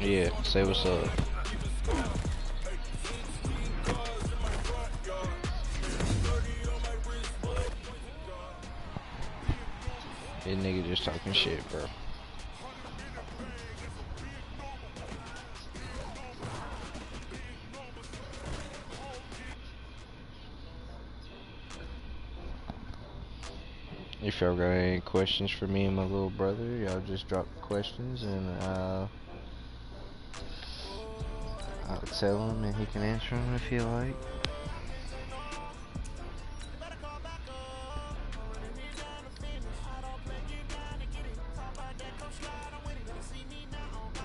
Yeah, say what's up. This nigga just talking shit, bro. If y'all got any questions for me and my little brother, y'all just drop questions and I'll tell him and he can answer them if he like.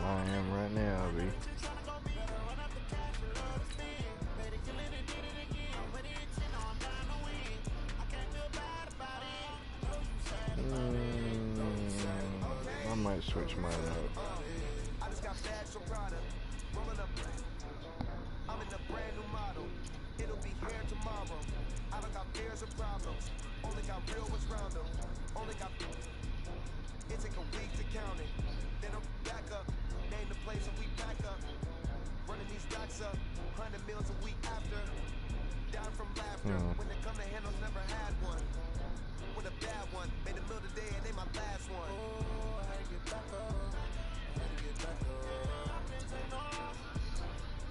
I am right now, B. I might switch mine up. I'm in a brand new model. It'll be here tomorrow. I don't got fears or problems. Only got real what's round them. Only got. It take a week to count it. Then I'm back up. Name the place and we back up. Running these stacks up. 100 meals a week after. Down from laughter. When they come to handles, never had one. With a bad one. Made a meal today and they my last one. Oh, I get back up. I get back up.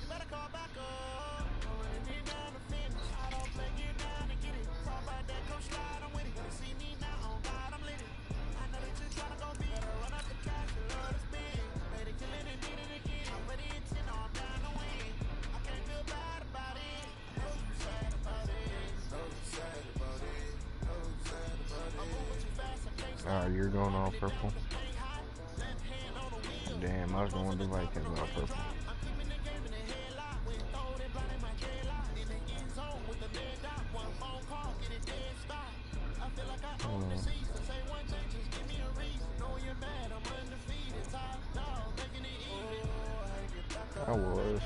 You better call back up. Running it down the finish. I don't play, get down and get it. Talk about that, come slide, I'm with it. Gonna see me now, on God, I'm lit it. I know that you're trying to go big. Run up the cash, you love to spin. Made it, kill it, and did it again. I'm ready to 10, I'm down to win. I can't feel bad about it. No, you sad about it. No, you sad about it. No, you sad about it. I'm moving too fast, I can't stop. Alright, you're going all purple. Damn, I was going to Vikings all purple. I was.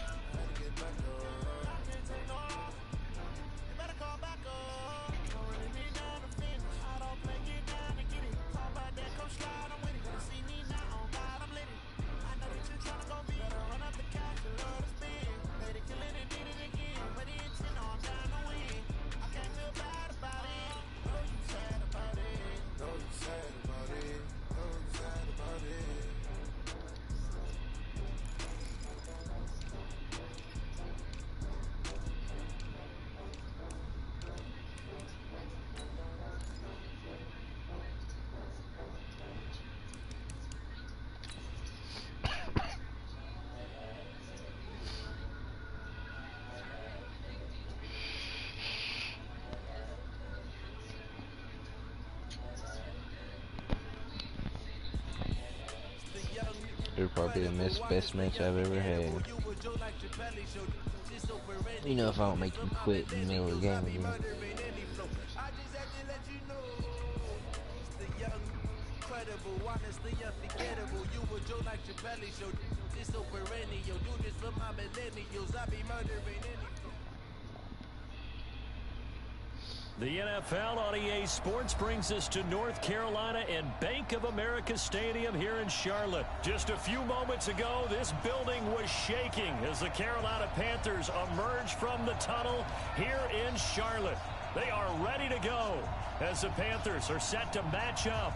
It would probably be the best match I've ever had. You know, if I don't make you quit in the middle of the game again. The NFL on EA Sports brings us to North Carolina and Bank of America Stadium here in Charlotte. Just a few moments ago, this building was shaking as the Carolina Panthers emerged from the tunnel here in Charlotte. They are ready to go as the Panthers are set to match up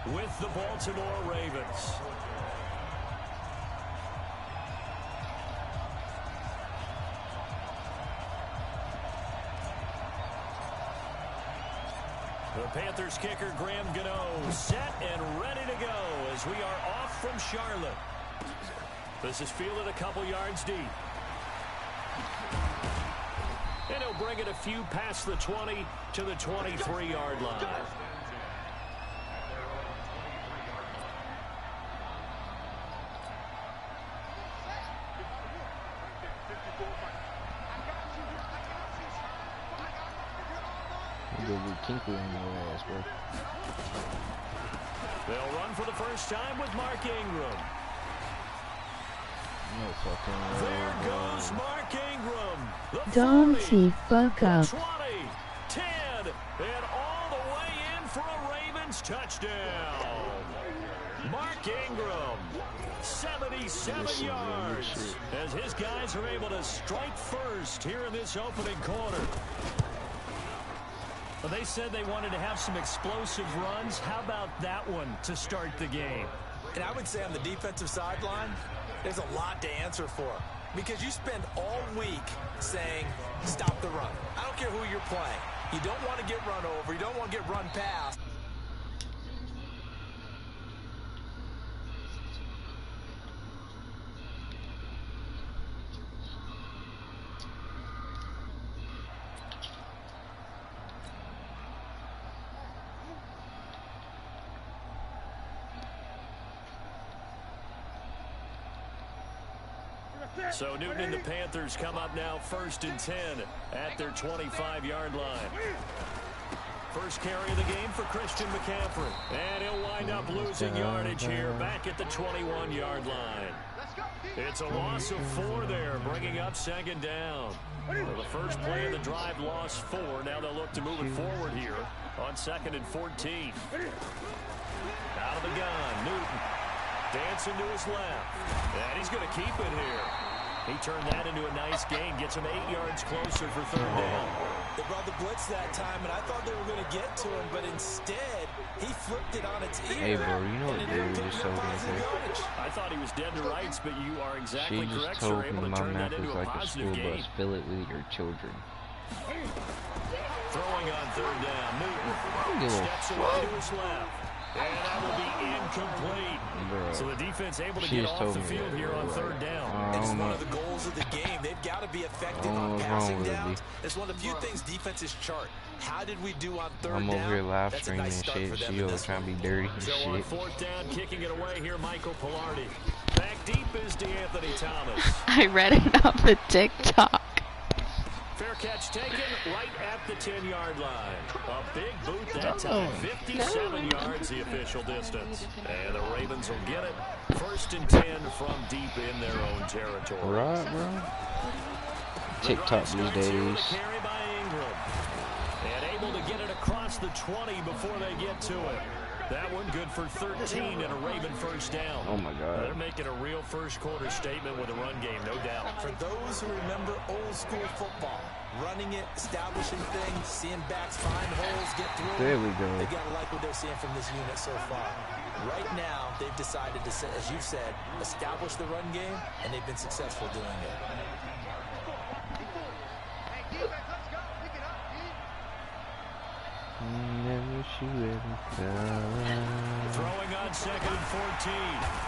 with the Baltimore Ravens. The Panthers kicker Graham Gano set and ready to go as we are off from Charlotte. This is fielded a couple yards deep. And he'll bring it a few past the 20 to the 23-yard line. They'll run for the first time with Mark Ingram. There goes Mark Ingram. Don't he fuck up. 20, 10, and all the way in for a Ravens touchdown. Mark Ingram, 77 yards, as his guys are able to strike first here in this opening quarter. Well, they said they wanted to have some explosive runs. How about that one to start the game? And I would say on the defensive sideline, there's a lot to answer for. Because you spend all week saying, stop the run. I don't care who you're playing. You don't want to get run over. You don't want to get run past. So Newton and the Panthers come up now 1st and 10 at their 25-yard line. First carry of the game for Christian McCaffrey. And he'll wind up losing yardage here back at the 21-yard line. It's a loss of 4 there, bringing up 2nd down. Well, the first play of the drive lost 4. Now they'll look to move it forward here on 2nd and 14. Out of the gun, Newton. Dancing to his left. And he's going to keep it here. He turned that into a nice gain. Gets him 8 yards closer for 3rd down. They brought the blitz that time, and I thought they were going to get to him, but instead, he flipped it on its ear. Hey, bro, you know what dude just told me there? I thought he was dead to rights, but you are exactly She just correct, told sir. me Able to my turn that mouth into is a like a positive school gain. bus. Fill it with your children. Throwing on 3rd down. Newton steps away to his left. And that will be incomplete. Bro, So the defense able to get off the field here on 3rd down. It's one of the goals of the game. They've got to be effective on passing downs. It's one of the few things defenses chart. How did we do on 3rd down? I'm over here live That's a streaming nice and start shit. for them She in over this trying to one. be dirty and So on shit. 4th down, kicking it away here, Michael Pilardi. Back deep is DeAnthony Thomas. I read it off the TikTok. Fair catch taken right at the 10-yard line. A big boot that time. 57 yards the official distance. And the Ravens will get it. 1st and 10 from deep in their own territory. Right, bro. TikTok these days. Carry by Ingram. And able to get it across the 20 before they get to it. That one good for 13 and a Raven 1st down. Oh my God. They're making a real first quarter statement with a run game, no doubt. For those who remember old school football, running it, establishing things, seeing backs find holes, get through. There we go. They got to like what they're seeing from this unit so far. Right now, they've decided to, as you said, establish the run game, and they've been successful doing it. Never she ever fell. Throwing on 2nd and 14.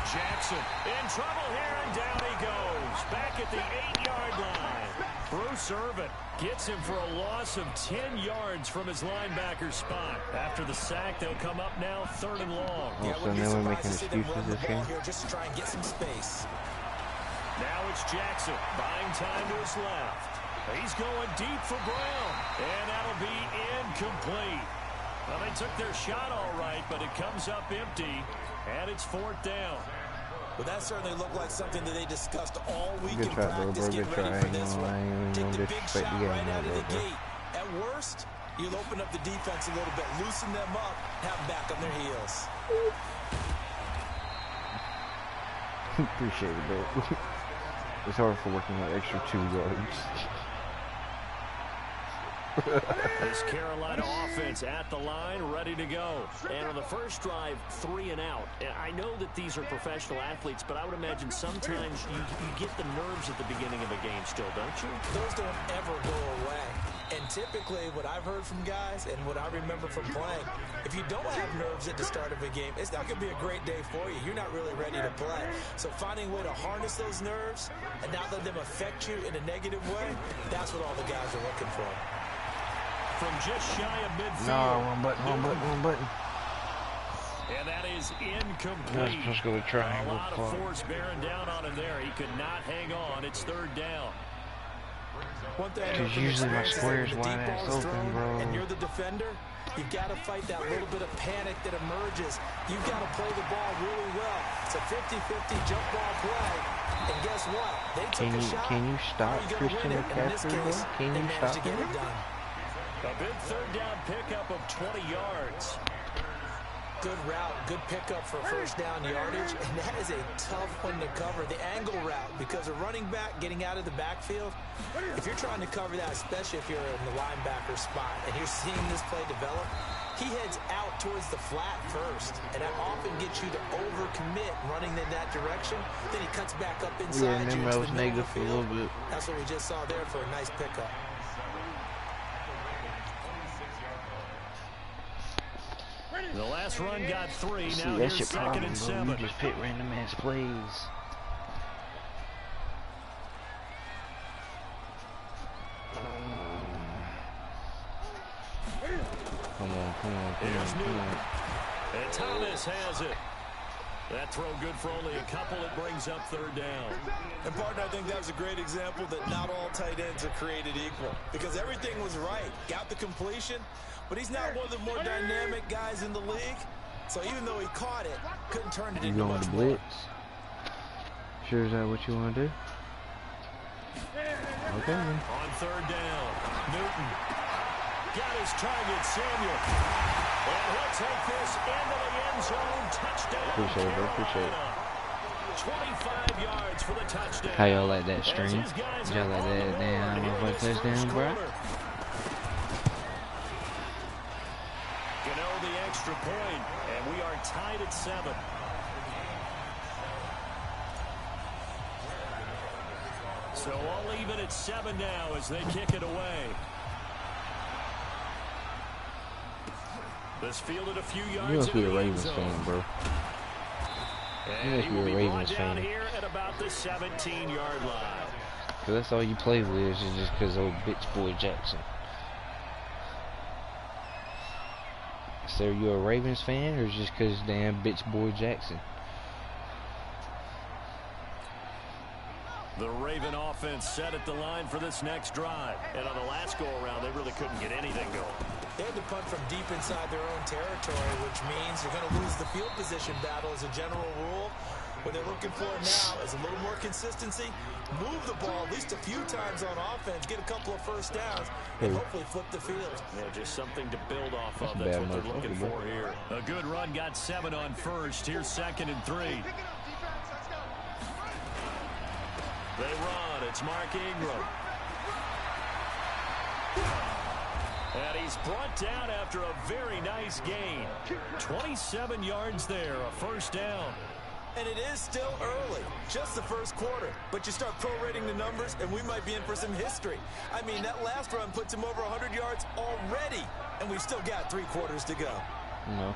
Jackson in trouble here, and down he goes. Back at the 8-yard line. Bruce Irvin gets him for a loss of 10 yards from his linebacker spot. After the sack, they'll come up now 3rd and long. Oh, so now we're making excuses this game? Just to try and get some space. Now it's Jackson buying time to his left. He's going deep for Brown, and that'll be incomplete. Well, they took their shot all right, but it comes up empty, and it's 4th down. Well, that certainly looked like something that they discussed all week in Good try, bro. practice. Good Get try. ready for this I one. ain't Take gonna the big disrespect shot the game right out of like the that, bro. gate. At worst, you'll open up the defense a little bit, loosen them up, have them back on their heels. Appreciate it, bro. It's hard for working that extra 2 yards. This Carolina offense at the line, ready to go. And on the first drive, 3 and out. And I know that these are professional athletes, but I would imagine sometimes you get the nerves at the beginning of a game still, don't you? Those don't ever go away. And typically, what I've heard from guys and what I remember from playing, if you don't have nerves at the start of a game, it's not going to be a great day for you. You're not really ready to play. So finding a way to harness those nerves and not let them affect you in a negative way, that's what all the guys are looking for. From just shy of midfield. No, wrong button. And that is That's incomplete. just gonna try A and lot go of far. force bearing down on him there. He could not hang on. It's 3rd down. One thing I know Because from usually my experience is squares when the wide deep ass ball's open, thrown bro. and you're the defender, you've got to fight that little bit of panic that emerges. You've got to play the ball really well. It's a 50-50 jump ball play. And guess what? They took a shot. Can you stop Are you gonna Christian win it? And in this McCaffrey, case, bro? Can they you managed stop to get him? it done. A big 3rd down pickup of 20 yards. Good route, good pickup for first down yardage, and that is a tough one to cover, the angle route, because a running back getting out of the backfield, if you're trying to cover that, especially if you're in the linebacker spot, and you're seeing this play develop, he heads out towards the flat first, and that often gets you to overcommit running in that direction. Then he cuts back up inside you into the middle of the field. That's what we just saw there for a nice pickup. The last run got 3. See, now that's here's your 2nd problem, and bro. 7. You just pick random ass plays. Come on, come on, come on. And Thomas has it. That throw good for only a couple. It brings up 3rd down. And, partner, I think that was a great example that not all tight ends are created equal. Because everything was right. Got the completion, but he's not one of the more dynamic guys in the league. So even though he caught it, couldn't turn it into much more. Blitz? Sure, is that what you want to do? Okay, then. On 3rd down, Newton got his target, Samuel. And he'll take this into the end zone. Touchdown, Appreciate it, bro. Appreciate it. 25 yards for the touchdown. How y'all like that stream? Y'all like that damn motherfucking touchdown, bro? You know, the extra point, and we are tied at 7. So all even at 7 now as they kick it away. This fielded a few yards. You must be a into the end Ravens zone. fan, bro. And You must he be will a be Ravens brought down fan. here at about the 17-yard line. Cause that's all you play with is just cause old bitch boy Jackson. So you a Ravens fan or just cause damn bitch boy Jackson? The Raven offense set at the line for this next drive. And on the last go-around, they really couldn't get anything going. They had to punt from deep inside their own territory, which means you're going to lose the field position battle as a general rule. What they're looking for now is a little more consistency, move the ball at least a few times on offense, get a couple of first downs, and hopefully flip the field. Yeah, just something to build off of. That's what they're looking for here. A good run got 7 on first. Here's 2nd and 3. They run. It's Mark Ingram. And he's brought down after a very nice gain. 27 yards there, a first down. And it is still early, just the first quarter. But you start prorating the numbers, and we might be in for some history. I mean, that last run puts him over 100 yards already, and we've still got 3 quarters to go. No.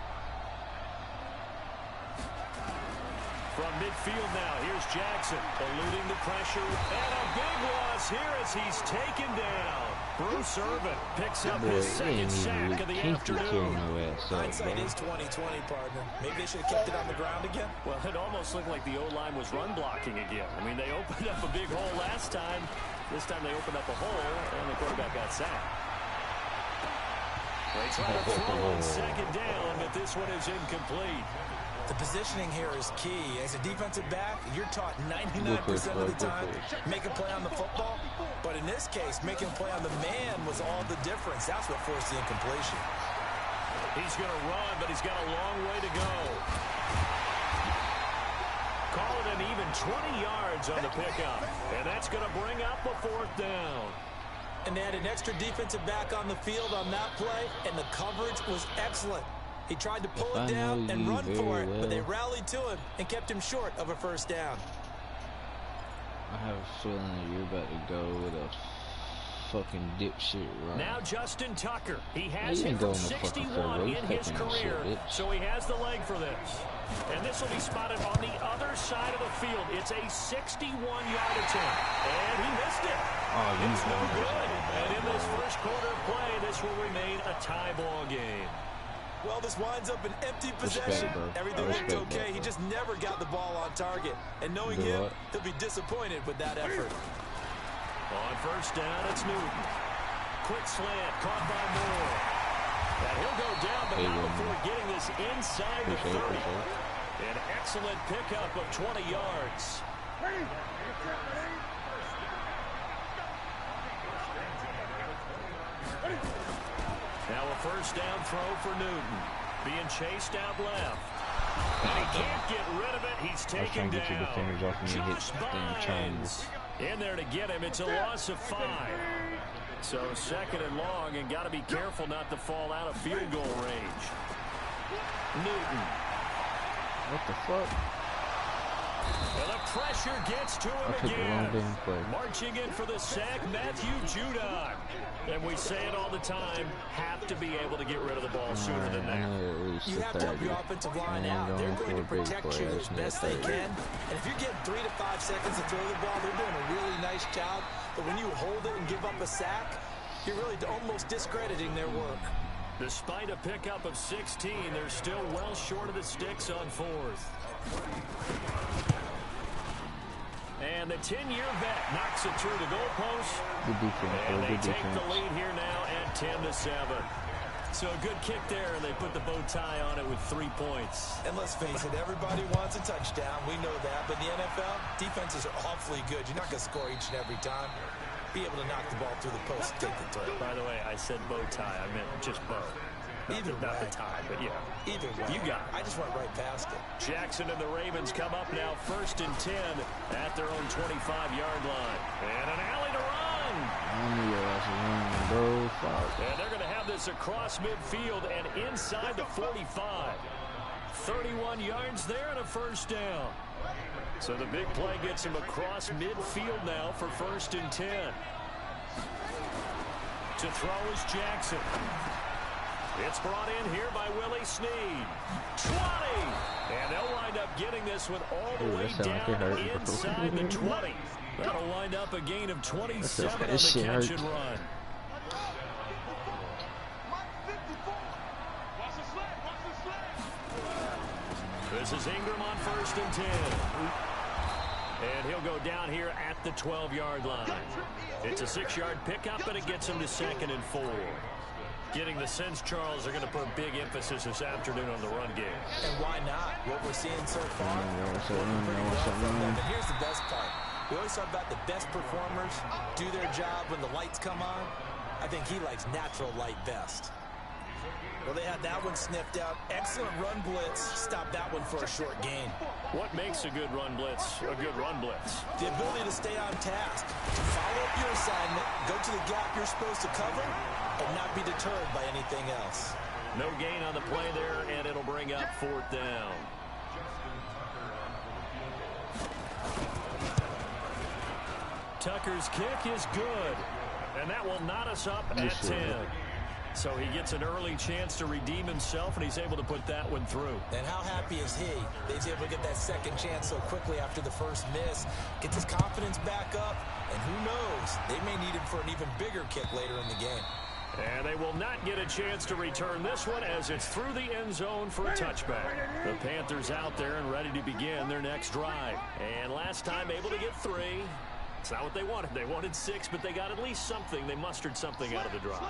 From midfield now, here's Jackson, eluding the pressure, and a big loss here as he's taken down. Bruce Irvin picks up his 2nd sack of the afternoon. Hindsight is 20/20, partner. Maybe they should have kept it on the ground again. Well, it almost looked like the O-line was run blocking again. I mean, they opened up a big hole last time. This time they opened up a hole, and the quarterback got sacked. They try to throw on 2nd down, but this one is incomplete. The positioning here is key. As a defensive back, you're taught 99% of the time, make a play on the football. But in this case, making a play on the man was all the difference. That's what forced the incompletion. He's going to run, but he's got a long way to go. Call it an even 20 yards on the pickup. And that's going to bring up a 4th down. And they had an extra defensive back on the field on that play, and the coverage was excellent. He tried to pull it down and run for it, but they rallied to him and kept him short of a first down. I have a feeling that you're about to go with a fucking dipshit run. Now Justin Tucker. He has hit from 61 in his career, so he has the leg for this. And this will be spotted on the other side of the field. It's a 61-yard attempt, and he missed it. Oh, it's no good. And in this first quarter of play, this will remain a tie ball game. Well, this winds up an empty possession. Everything looked okay. He just never got the ball on target. And knowing him, he'll be disappointed with that effort. On first down, it's Newton. Quick slant, caught by Moore. And he'll go down, but not before getting this inside the 30. An excellent pickup of 20 yards. Now a first down throw for Newton. being chased out left. And he can't get rid of it. He's taken down. Get your defenders off and hit Josh damn triangles. Bynes in there to get him. It's a loss of 5. So 2nd and long, and got to be careful not to fall out of field goal range. Newton. What the fuck? And the pressure gets to him again. Marching in for the sack, Matthew Judon. And we say it all the time, have to be able to get rid of the ball sooner than that. You have to help your offensive line out. They're going to protect you as best they can. And if you're getting 3 to 5 seconds to throw the ball, they're doing a really nice job. But when you hold it and give up a sack, you're really almost discrediting their work. Despite a pickup of 16, they're still well short of the sticks on 4th. And the 10-year vet knocks it through the goalpost. Good defense, and they good take defense. the lead here now at 10-7. So a good kick there, and they put the bow tie on it with 3 points. And let's face it, everybody wants a touchdown. We know that. But in the NFL, defenses are awfully good. You're not going to score each and every time. Be able to knock the ball through the post and take the throw. By the way, I said bow tie. I meant just bow. Either not way. the tie, but yeah. Either way. You got it. I just went right past it. Jackson and the Ravens come up now 1st and 10 at their own 25-yard line. And an alley to run. I knew your ass was running, bro. Fuck. And they're going to have this across midfield and inside the 45. 31 yards there and a 1st down. So the big play gets him across midfield now for 1st and 10. To throw is Jackson. It's brought in here by Willie Snead. 20! And they'll wind up getting this one all the way down inside the 20. That'll wind up a gain of 27 on the catch and run. This is Ingram on 1st and 10. And he'll go down here at the 12-yard line. It's a 6-yard pickup, and it gets him to 2nd and 4. Getting the sense, Charles, are going to put big emphasis this afternoon on the run game. And why not? What we're seeing so far, working pretty well from them. And here's the best part. We always talk about the best performers do their job when the lights come on. I think he likes natural light best. Well, they had that one sniffed out. Excellent run blitz. Stop that one for a short gain. What makes a good run blitz a good run blitz? The ability to stay on task, to follow up your assignment, go to the gap you're supposed to cover, and not be deterred by anything else. No gain on the play there, and it'll bring up 4th down. Tucker's kick is good, and that will knot us up at 10. So he gets an early chance to redeem himself, and he's able to put that one through. And how happy is he that he's able to get that second chance so quickly after the first miss, gets his confidence back up, and who knows, they may need him for an even bigger kick later in the game. And they will not get a chance to return this one as it's through the end zone for a touchback. The Panthers out there and ready to begin their next drive. And last time able to get 3. It's not what they wanted. They wanted 6, but they got at least something. They mustered something out of the drive.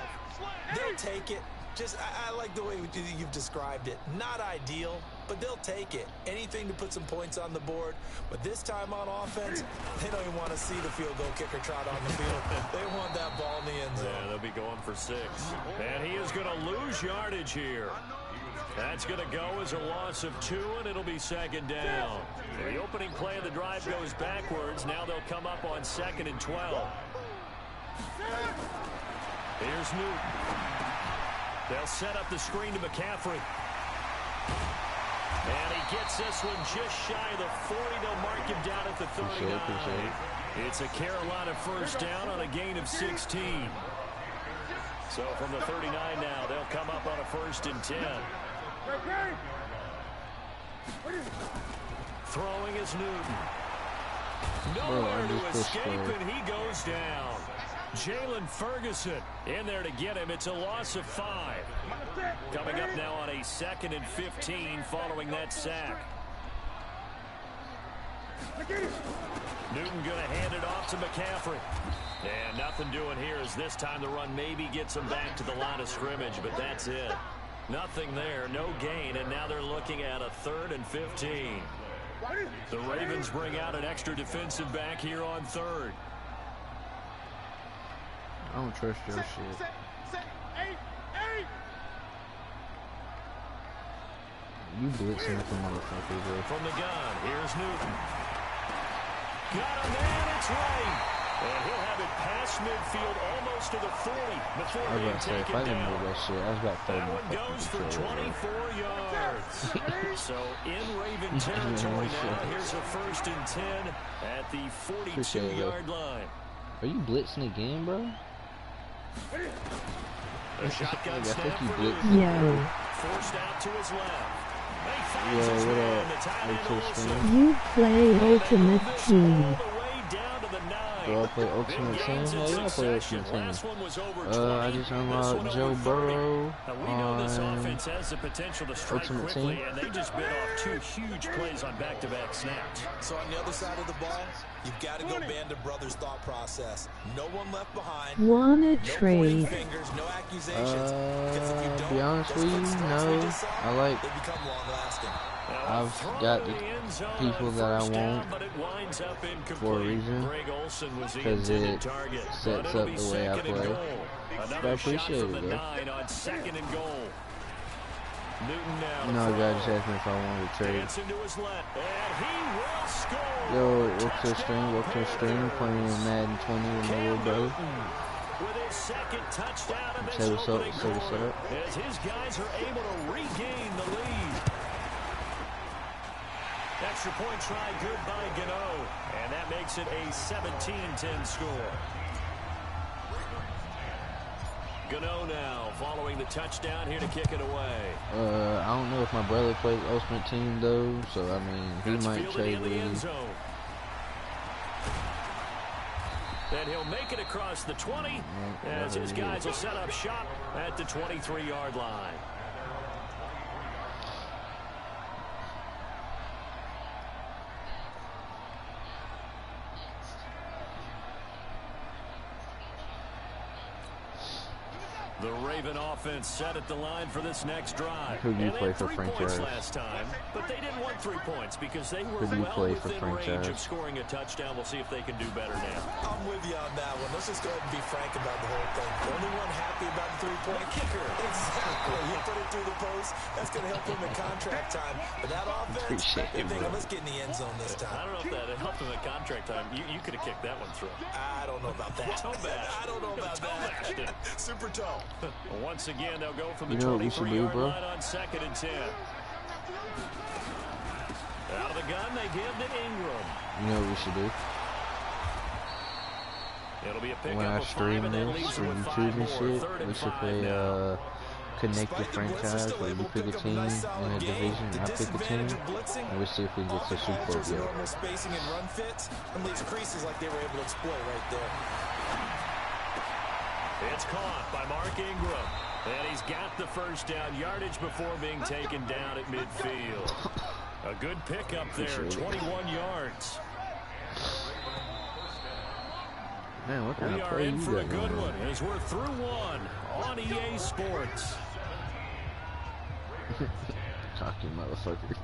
They'll take it. Just, I like the way you've described it. Not ideal, but they'll take it. Anything to put some points on the board. But this time on offense, they don't even want to see the field goal kicker trot on the field. They want that ball in the end zone. Yeah, they'll be going for 6. And he is going to lose yardage here. That's going to go as a loss of 2, and it'll be 2nd down. The opening play of the drive goes backwards. Now they'll come up on 2nd and 12. Here's Newton. They'll set up the screen to McCaffrey. And he gets this one just shy of the 40. They'll mark him down at the 39. It's a Carolina 1st down on a gain of 16. So from the 39 now, they'll come up on a 1st and 10. Throwing is Newton. Nowhere to escape, and he goes down. Jalen Ferguson in there to get him. It's a loss of 5. Coming up now on a 2nd and 15 following that sack. Newton going to hand it off to McCaffrey. And nothing doing here as this time the run maybe gets him back to the line of scrimmage, but that's it. Nothing there, no gain, and now they're looking at a 3rd and 15. The Ravens bring out an extra defensive back here on 3rd. I don't trust your shit. You blitzing like a motherfucker, bro. From the gun, here's Newton. Got him, and it's right. And he'll have it past midfield almost to the 40 before I was being about to say, if I taken didn't know down. that shit, I was about to throw That my one goes for fucking 24 yards. So in Raven territory now, here's a 1st and 10 at the 42-yard line. Are you blitzing again, bro? A shotgun I snap think you for blitzed. Newton. Yo, Forced out to his left. He Yo, finds his what man, up? the tight end Ultra Olsen. Stream? you play And they Ultimate move this Team. all the way down to the 9. Do I play Big Ultimate Team? gains in Hell yeah, I play succession. Ultimate Team. Last one was over 20. I just This one unlocked Joe over 30. Burrow Now, we know this on offense has the potential to strike Ultimate quickly, Team. and they just bit off 2 huge plays on back-to-back snaps. So on the other side of the ball, you've got to go Band of Brothers thought process. No one left behind. Wanna No pointing trade. fingers, no accusations. Because if you don't, be honest those with you, quick strikes we no. just saw, I like, they become long-lasting. Now, I've throw got to the end zone people on that I first down, want but it winds up incomplete. for a reason, Greg Olsen was the because intended it target, but sets it'll up be the way I 2nd and play. goal. But I Another shot appreciate from it, the though. 9 on 2nd and goal. Newton now to No, throw. guy just asked me if I wanted to trade. Dancing to his left, and he will score. Yo, welcome to the stream, playing Madden 20 with my little bro. With his 2nd touchdown of Say this what's up, opening say what's quarter, up. as his guys are able to regain the lead. Extra point try good by Gano, and that makes it a 17-10 score. Gano now following the touchdown here to kick it away. I don't know if my brother plays Ultimate Team though, so I mean, he That's might fielded trade in with the end me. zone. And he'll make it across the 20 as his guys will set up shop at the 23-yard line. The Raven offense set at the line for this next drive. Who do you And they play had for 3 points franchise? last time, but they didn't want 3 points because they were Who do you well play for within range franchise? of scoring a touchdown. We'll see if they can do better now. I'm with you on that one. Let's just go ahead and be frank about the whole thing. The only one happy about the three-point kicker. Exactly. He put it through the post. That's going to help him in contract time. But that offense, Appreciate they're it, thinking, bro. let's get in the end zone this I time. don't know if that helped him at contract time. You could have kicked that one through. I don't know about that. Toe bash. I don't know about Toe bashed it. that. Super toe. Once again, they'll go from the You know what we should do, 23-yard bro? line on 2nd and 10. Out of the gun, they give to Ingram. You know what we should do? It'll be a pickup When I of 5 stream and then this leaves for them with 5 YouTube and more. shit, 3rd we and should 5 play now. Connect the Despite the blitz, they're franchise still where you able to pick a pick up a team nice in solid a game. division, The I pick a team, disadvantage of blitzing, and we'll see if we get to often Super Bowl. alters the Yeah. normal spacing and run fits and leaves creases like they were able to exploit right there. It's caught by Mark Ingram. And he's got the first down yardage before being taken down at midfield. A good pickup there, 21 yards. Man, what kind We of are play in you for a got good going one on? as we're through one on EA Sports. Cocky motherfucker.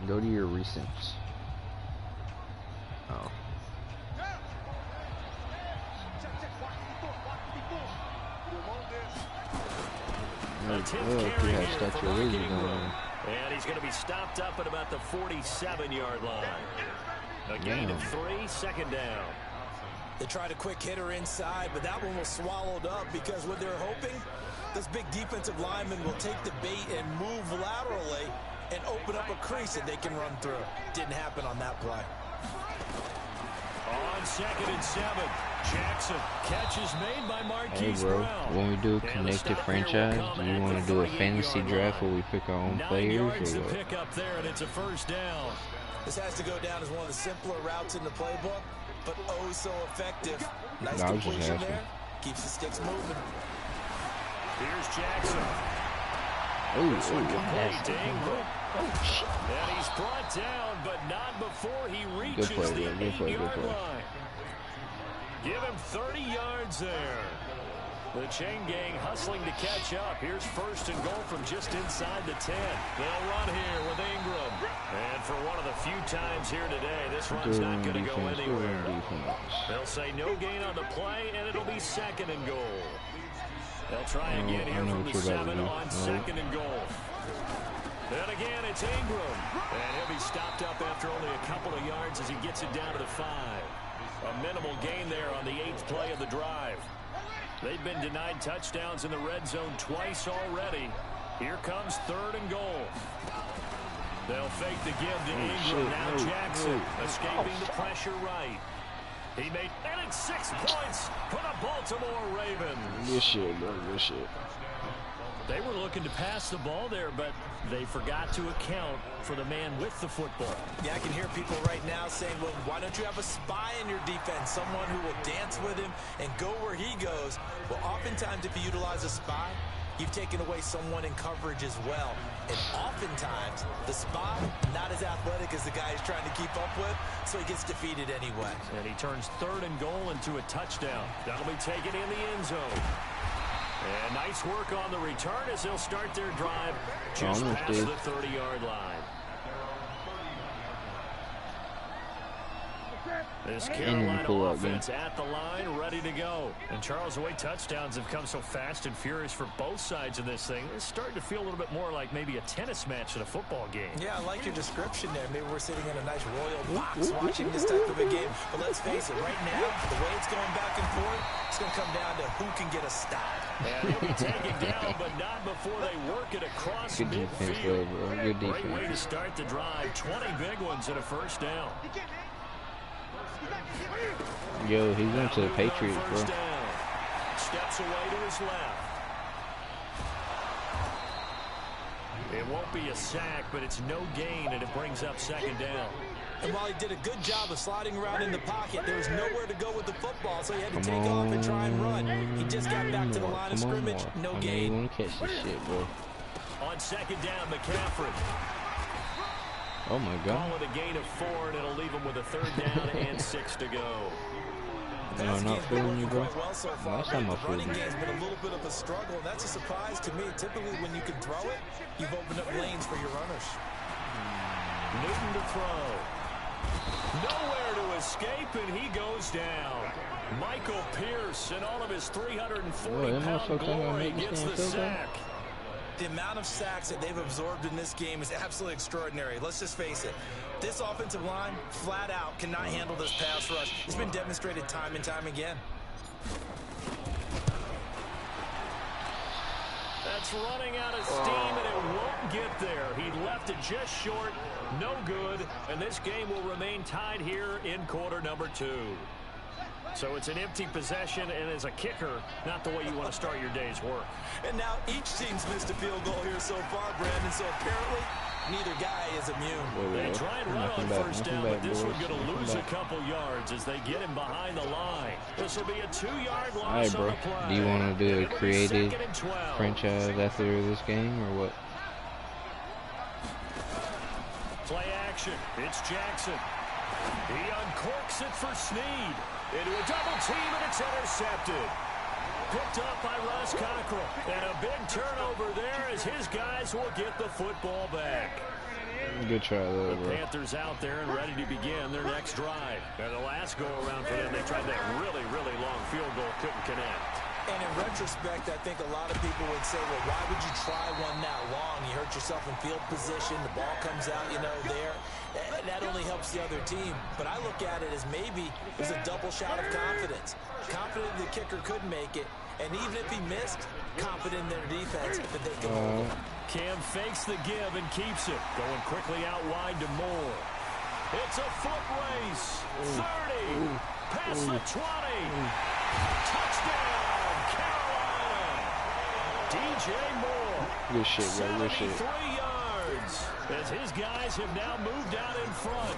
Go to your recents. Oh. A Look, 10th he carry had here Statue for of Mark Liberty Ingram. going on. And he's going to be stopped up at about the 47-yard line. A gain of 3, 2nd down. They tried a quick hitter inside, but that one was swallowed up because what they're hoping, this big defensive lineman will take the bait and move laterally and open up a crease that they can run through. Didn't happen on that play. On 2nd and 7, Jackson. Catch is made by Hey Marquise bro, Brown. when we do a And the connected stop here will franchise, come do you at want the to do a 38-yard fantasy draft line. where we pick our own 9 players yards or to what? pick up there, and it's a first down. This has to go down as one of the simpler routes in the playbook, but oh so effective. Nice No, I was just completion asking. there. Keeps the sticks moving. Here's Jackson. Ooh, This one complete nasty. to Ingram. Oh shit. And he's brought down, but not before he reaches Good play, the bro. Good play, good 8-yard play. line. Give him 30 yards there. The chain gang hustling to catch up. Here's 1st and goal from just inside the 10. They'll run here with Ingram. And for one of the few times here today, this run's Good not on going to go defense, good anywhere. on defense. They'll say no gain on the play, and it'll be 2nd and goal. They'll try again here from the 7 on 2nd and goal. Then again, it's Ingram. And he'll be stopped up after only a couple of yards as he gets it down to the 5. A minimal gain there on the 8th play of the drive. They've been denied touchdowns in the red zone twice already. Here comes 3rd and goal. They'll fake the give to Ingram. Now Jackson escaping the pressure right. He made, and it's 6 points for the Baltimore Ravens. Good shit, bro. Good shit. They were looking to pass the ball there, but they forgot to account for the man with the football. Yeah, I can hear people right now saying, well, why don't you have a spy in your defense, someone who will dance with him and go where he goes? Well, oftentimes if you utilize a spy, you've taken away someone in coverage as well. And oftentimes, the spy, not as athletic as the guy he's trying to keep up with, so he gets defeated anyway. And he turns 3rd and goal into a touchdown. That'll be taken in the end zone. And nice work on the return as they'll start their drive just past the 30-yard line. This Carolina offense at the line, ready to go. And Charles, the way touchdowns have come so fast and furious for both sides of this thing, it's starting to feel a little bit more like maybe a tennis match than a football game. Yeah, I like your description there. Maybe we're sitting in a nice royal box watching this type of a game. But let's face it, right now, the way it's going back and forth, it's going to come down to who can get a stop. And he'll be taken down, but not before they work it across midfield. Good defense. Great way to start the drive. 20 big ones and a first down. Yo, he's going to the Patriots, bro. Steps away to his left. It won't be a sack, but it's no gain, and it brings up 2nd down. And while he did a good job of sliding around in the pocket, there was nowhere to go with the football, so he had to take off and try and run. He just got back to the line of scrimmage, no gain. I want to catch this shit, bro. On 2nd down, McCaffrey. Oh my God. Call it a gain of 4, and it'll leave him with a 3rd down and 6 to go. No, I'm not fooling you, bro. Well so far, Last time I the running fooled you. game's been a little bit of a struggle, and that's a surprise to me. Typically, when you can throw it, you've opened up lanes for your runners. Newton to throw. Nowhere to escape, and he goes down. Michael Pierce, in all of his 340-pound glory, gets the sack. The amount of sacks that they've absorbed in this game is absolutely extraordinary. Let's just face it. This offensive line, flat out, cannot handle this pass rush. It's been demonstrated time and time again. That's running out of steam, and it won't get there. He left it just short, no good, and this game will remain tied here in quarter number 2. So it's an empty possession, and as a kicker, not the way you want to start your day's work. And now each team's missed a field goal here so far, Brandon, so apparently neither guy is immune. They try and run on 1st down, but this one's going to lose a couple yards as they get him behind the line. This will be a 2-yard loss. All right, bro. On the play. Do you want to do a creative franchise after this game, or what? Play action. It's Jackson. He uncorks it for Snead. Into a double team, and it's intercepted. Picked up by Russ Cockrell. And a big turnover there as his guys will get the football back. Good try there, bro. The Panthers out there and ready to begin their next drive. And the last go-around for them, they tried that really, really long field goal, couldn't connect. And in retrospect, I think a lot of people would say, well, why would you try one that long? You hurt yourself in field position. The ball comes out, there. That only helps the other team. But I look at it as maybe it was a double shot of confidence. Confident the kicker could make it. And even if he missed, confident in their defense that they could hold it. Cam fakes the give and keeps it. Going quickly out wide to Moore. It's a foot race. 30. Past the 20. Touchdown. DJ Moore. Good shit, bro. Good shit. 73 yards as his guys have now moved out in front.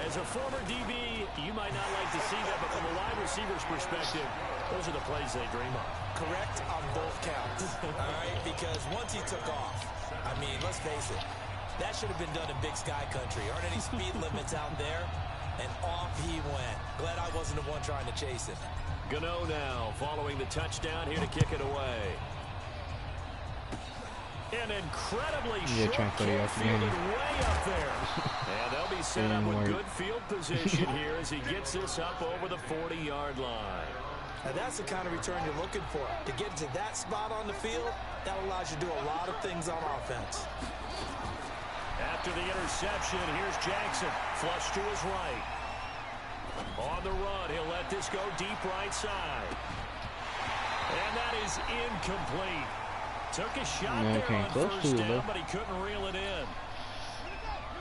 As a former DB, you might not like to see that, but from a wide receiver's perspective, those are the plays they dream of. Correct on both counts. All right, because once he took off, I mean, let's face it, that should have been done in Big Sky Country. Aren't any speed limits out there? And off he went. Glad I wasn't the one trying to chase him. Gano now following the touchdown here to kick it away. An incredibly short kick fielded way up there. And they'll be set up with good field position here as he gets this up over the 40-yard line. Now that's the kind of return you're looking for. To get to that spot on the field, that allows you to do a lot of things on offense. After the interception, here's Jackson. Flush to his right. On the run, he'll let this go deep right side. And that is incomplete. Took a shot there on first down, but he couldn't reel it in.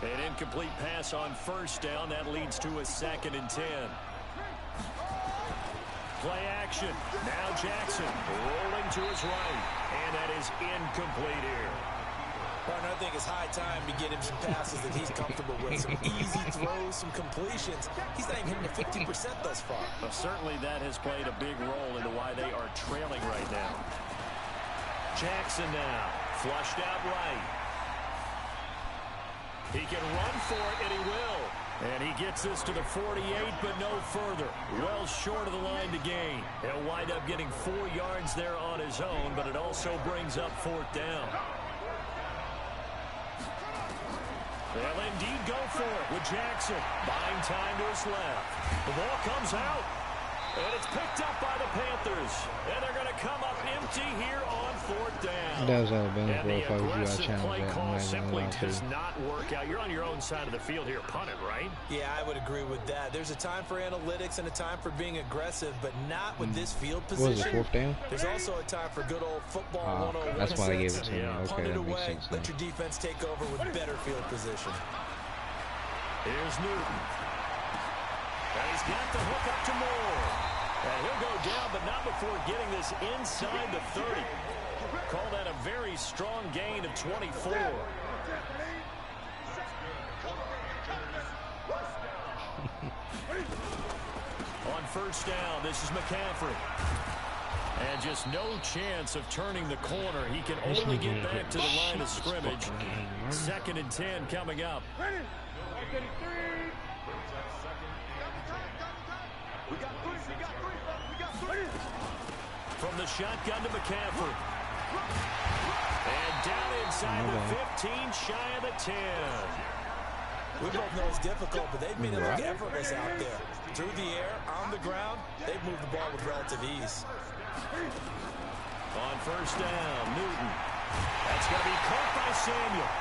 An incomplete pass on first down. That leads to a 2nd and 10. Play action. Now Jackson rolling to his right. And that is incomplete here. Partner, I think it's high time to get him some passes that he's comfortable with. Some easy throws, some completions. He's not even hitting the 50% thus far. Well, certainly that has played a big role into why they are trailing right now. Jackson now. Flushed out right. He can run for it, and he will. And he gets this to the 48, but no further. Well short of the line to gain. He'll wind up getting 4 yards there on his own, but it also brings up 4th down. They'll indeed go for it with Jackson. Buying time to his left. The ball comes out. And it's picked up by the Panthers. And they're going to come up empty here on 4th down. That was Alabama, and bro. the If I was you, I'd aggressive challenge play that. call simply does not work out. You're on your own side of the field here, punted, right? Yeah, I would agree with that. There's a time for analytics and a time for being aggressive, but not with this field position. What was it, 4th down? There's also a time for good old football 101. That's why I gave it to him. Okay, Punt it that makes away, sense. let your defense take over with better field position. Here's Newton. And he's got the hook up to Moore. And he'll go down, but not before getting this inside the 30. Call that a very strong gain of 24. On first down, this is McCaffrey. And just no chance of turning the corner. He can only get back to the line of scrimmage. 2nd and 10 coming up. From the shotgun to McCaffrey. And down inside the 15, shy of the 10. We both know it's difficult, but they've made it look effortless out there. Through the air, on the ground, they've moved the ball with relative ease. On first down, Newton. That's going to be caught by Samuel.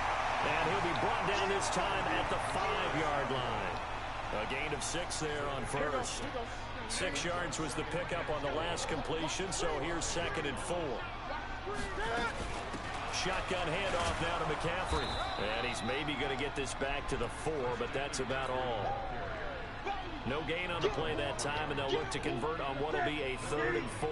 And he'll be brought down this time at the 5-yard line. A gain of 6 there on first. 6 yards was the pickup on the last completion, so here's 2nd and 4. Shotgun handoff now to McCaffrey. And he's maybe going to get this back to the 4, but that's about all. No gain on the play that time, and they'll look to convert on what will be a 3rd and 4.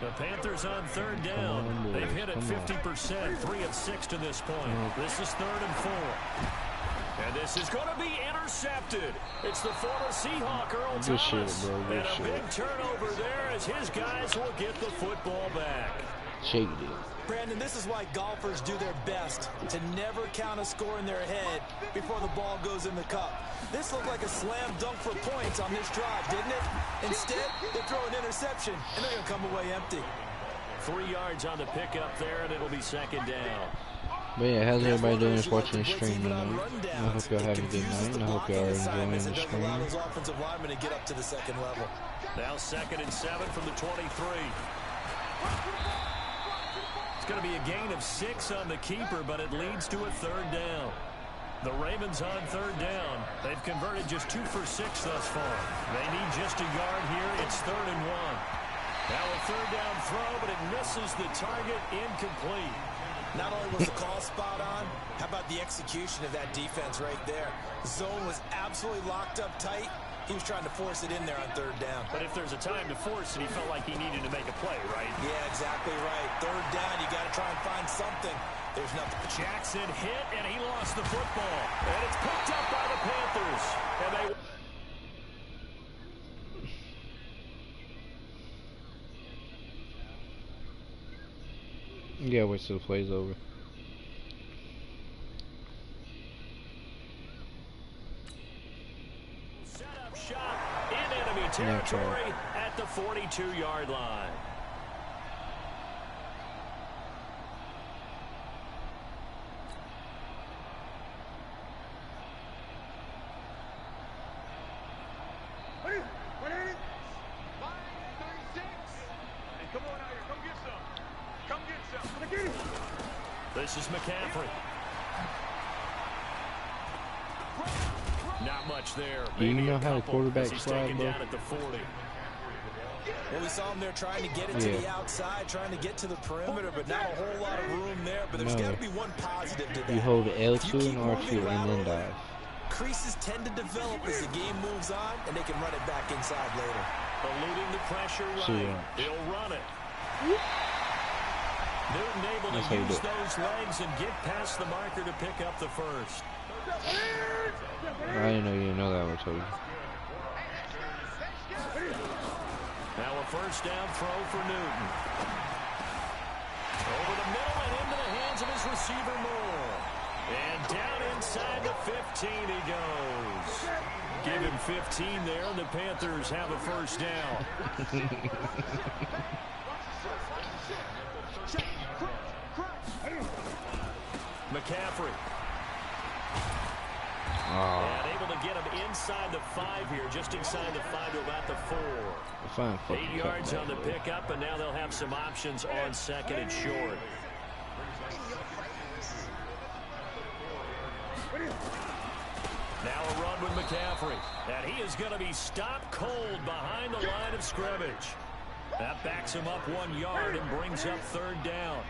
The Panthers on 3rd down. They've hit it 50%, 3 of 6 to this point. This is 3rd and 4. And this is going to be intercepted. It's the former Seahawk, Earl Thomas. Shit, bro. And a big turnover there as his guys will get the football back. Shake it. Brandon, this is why golfers do their best to never count a score in their head before the ball goes in the cup. This looked like a slam dunk for points on this drive, didn't it? Instead, they throw an interception, and they're going to come away empty. 3 yards on the pickup there, and it'll be 2nd down. But yeah, how's everybody doing that's watching the stream tonight? I hope y'all have a good night, and I hope y'all are enjoying the stream. Those offensive linemen to get up to the 2nd level. Now 2nd and 7 from the 23. It's going to be a gain of 6 on the keeper, but it leads to a 3rd down. The Ravens on 3rd down. They've converted just 2 for 6 thus far. They need just a yard here. It's 3rd and 1. Now a 3rd down throw, but it misses the target, incomplete. Not only was the call spot on, how about the execution of that defense right there? The zone was absolutely locked up tight. He was trying to force it in there on 3rd down. But if there's a time to force it, he felt like he needed to make a play, right? Yeah, exactly right. 3rd down, you got to try and find something. There's nothing. Jackson hit, and he lost the football. And it's picked up by the Panthers. And they... Yeah, wait till the play's over. Set up shot in enemy territory at the 42-yard line. This is McCaffrey. Not much there. Do you Maybe know a how the couple quarterback as he's slide, taken bro? down at the 40. Well, we saw him there trying to get it to the outside, trying to get to the perimeter, but not a whole lot of room there. But there's got to be one positive to that. You hold L2 If you keep and R2 moving and then laterally, dive. creases tend to develop as the game moves on, and they can run it back inside later. Eluding the pressure right. He'll run it. Newton able That's to how you use do it. those legs and get past the marker to pick up the first. I didn't know you know that, I told you. Now a first down throw for Newton. Over the middle and into the hands of his receiver Moore. And down inside the 15 he goes. Give him 15 there, and the Panthers have a first down. McCaffrey. And able to get him inside the 5 here, just inside the 5 to about the 4. 8 yards on the pickup, and now they'll have some options on second and short. Now a run with McCaffrey. And he is going to be stopped cold behind the line of scrimmage. That backs him up 1 yard and brings up third down.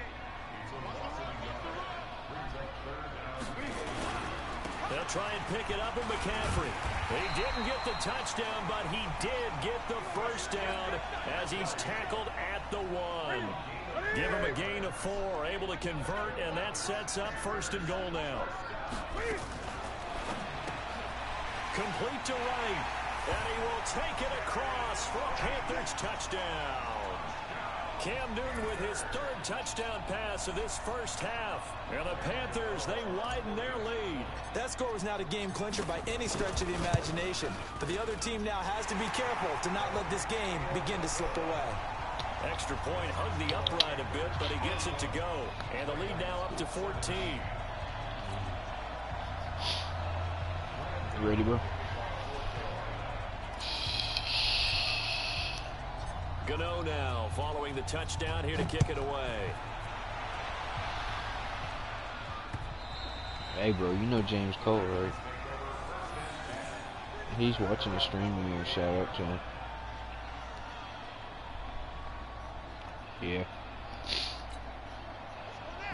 They'll try and pick it up with McCaffrey. He didn't get the touchdown, but he did get the first down as he's tackled at the 1. Give him a gain of 4, able to convert, and that sets up first and goal now. Complete to right, and he will take it across for a Panthers touchdown. Cam Newton with his 3rd touchdown pass of this first half. And the Panthers, they widen their lead. That score was not a game clincher by any stretch of the imagination. But the other team now has to be careful to not let this game begin to slip away. Extra point hugged the upright a bit, but he gets it to go. And the lead now up to 14. You ready, bro? Gano now following the touchdown here to kick it away. Hey, bro, you know James Cole, right? He's watching the stream. You shout out to him. Yeah.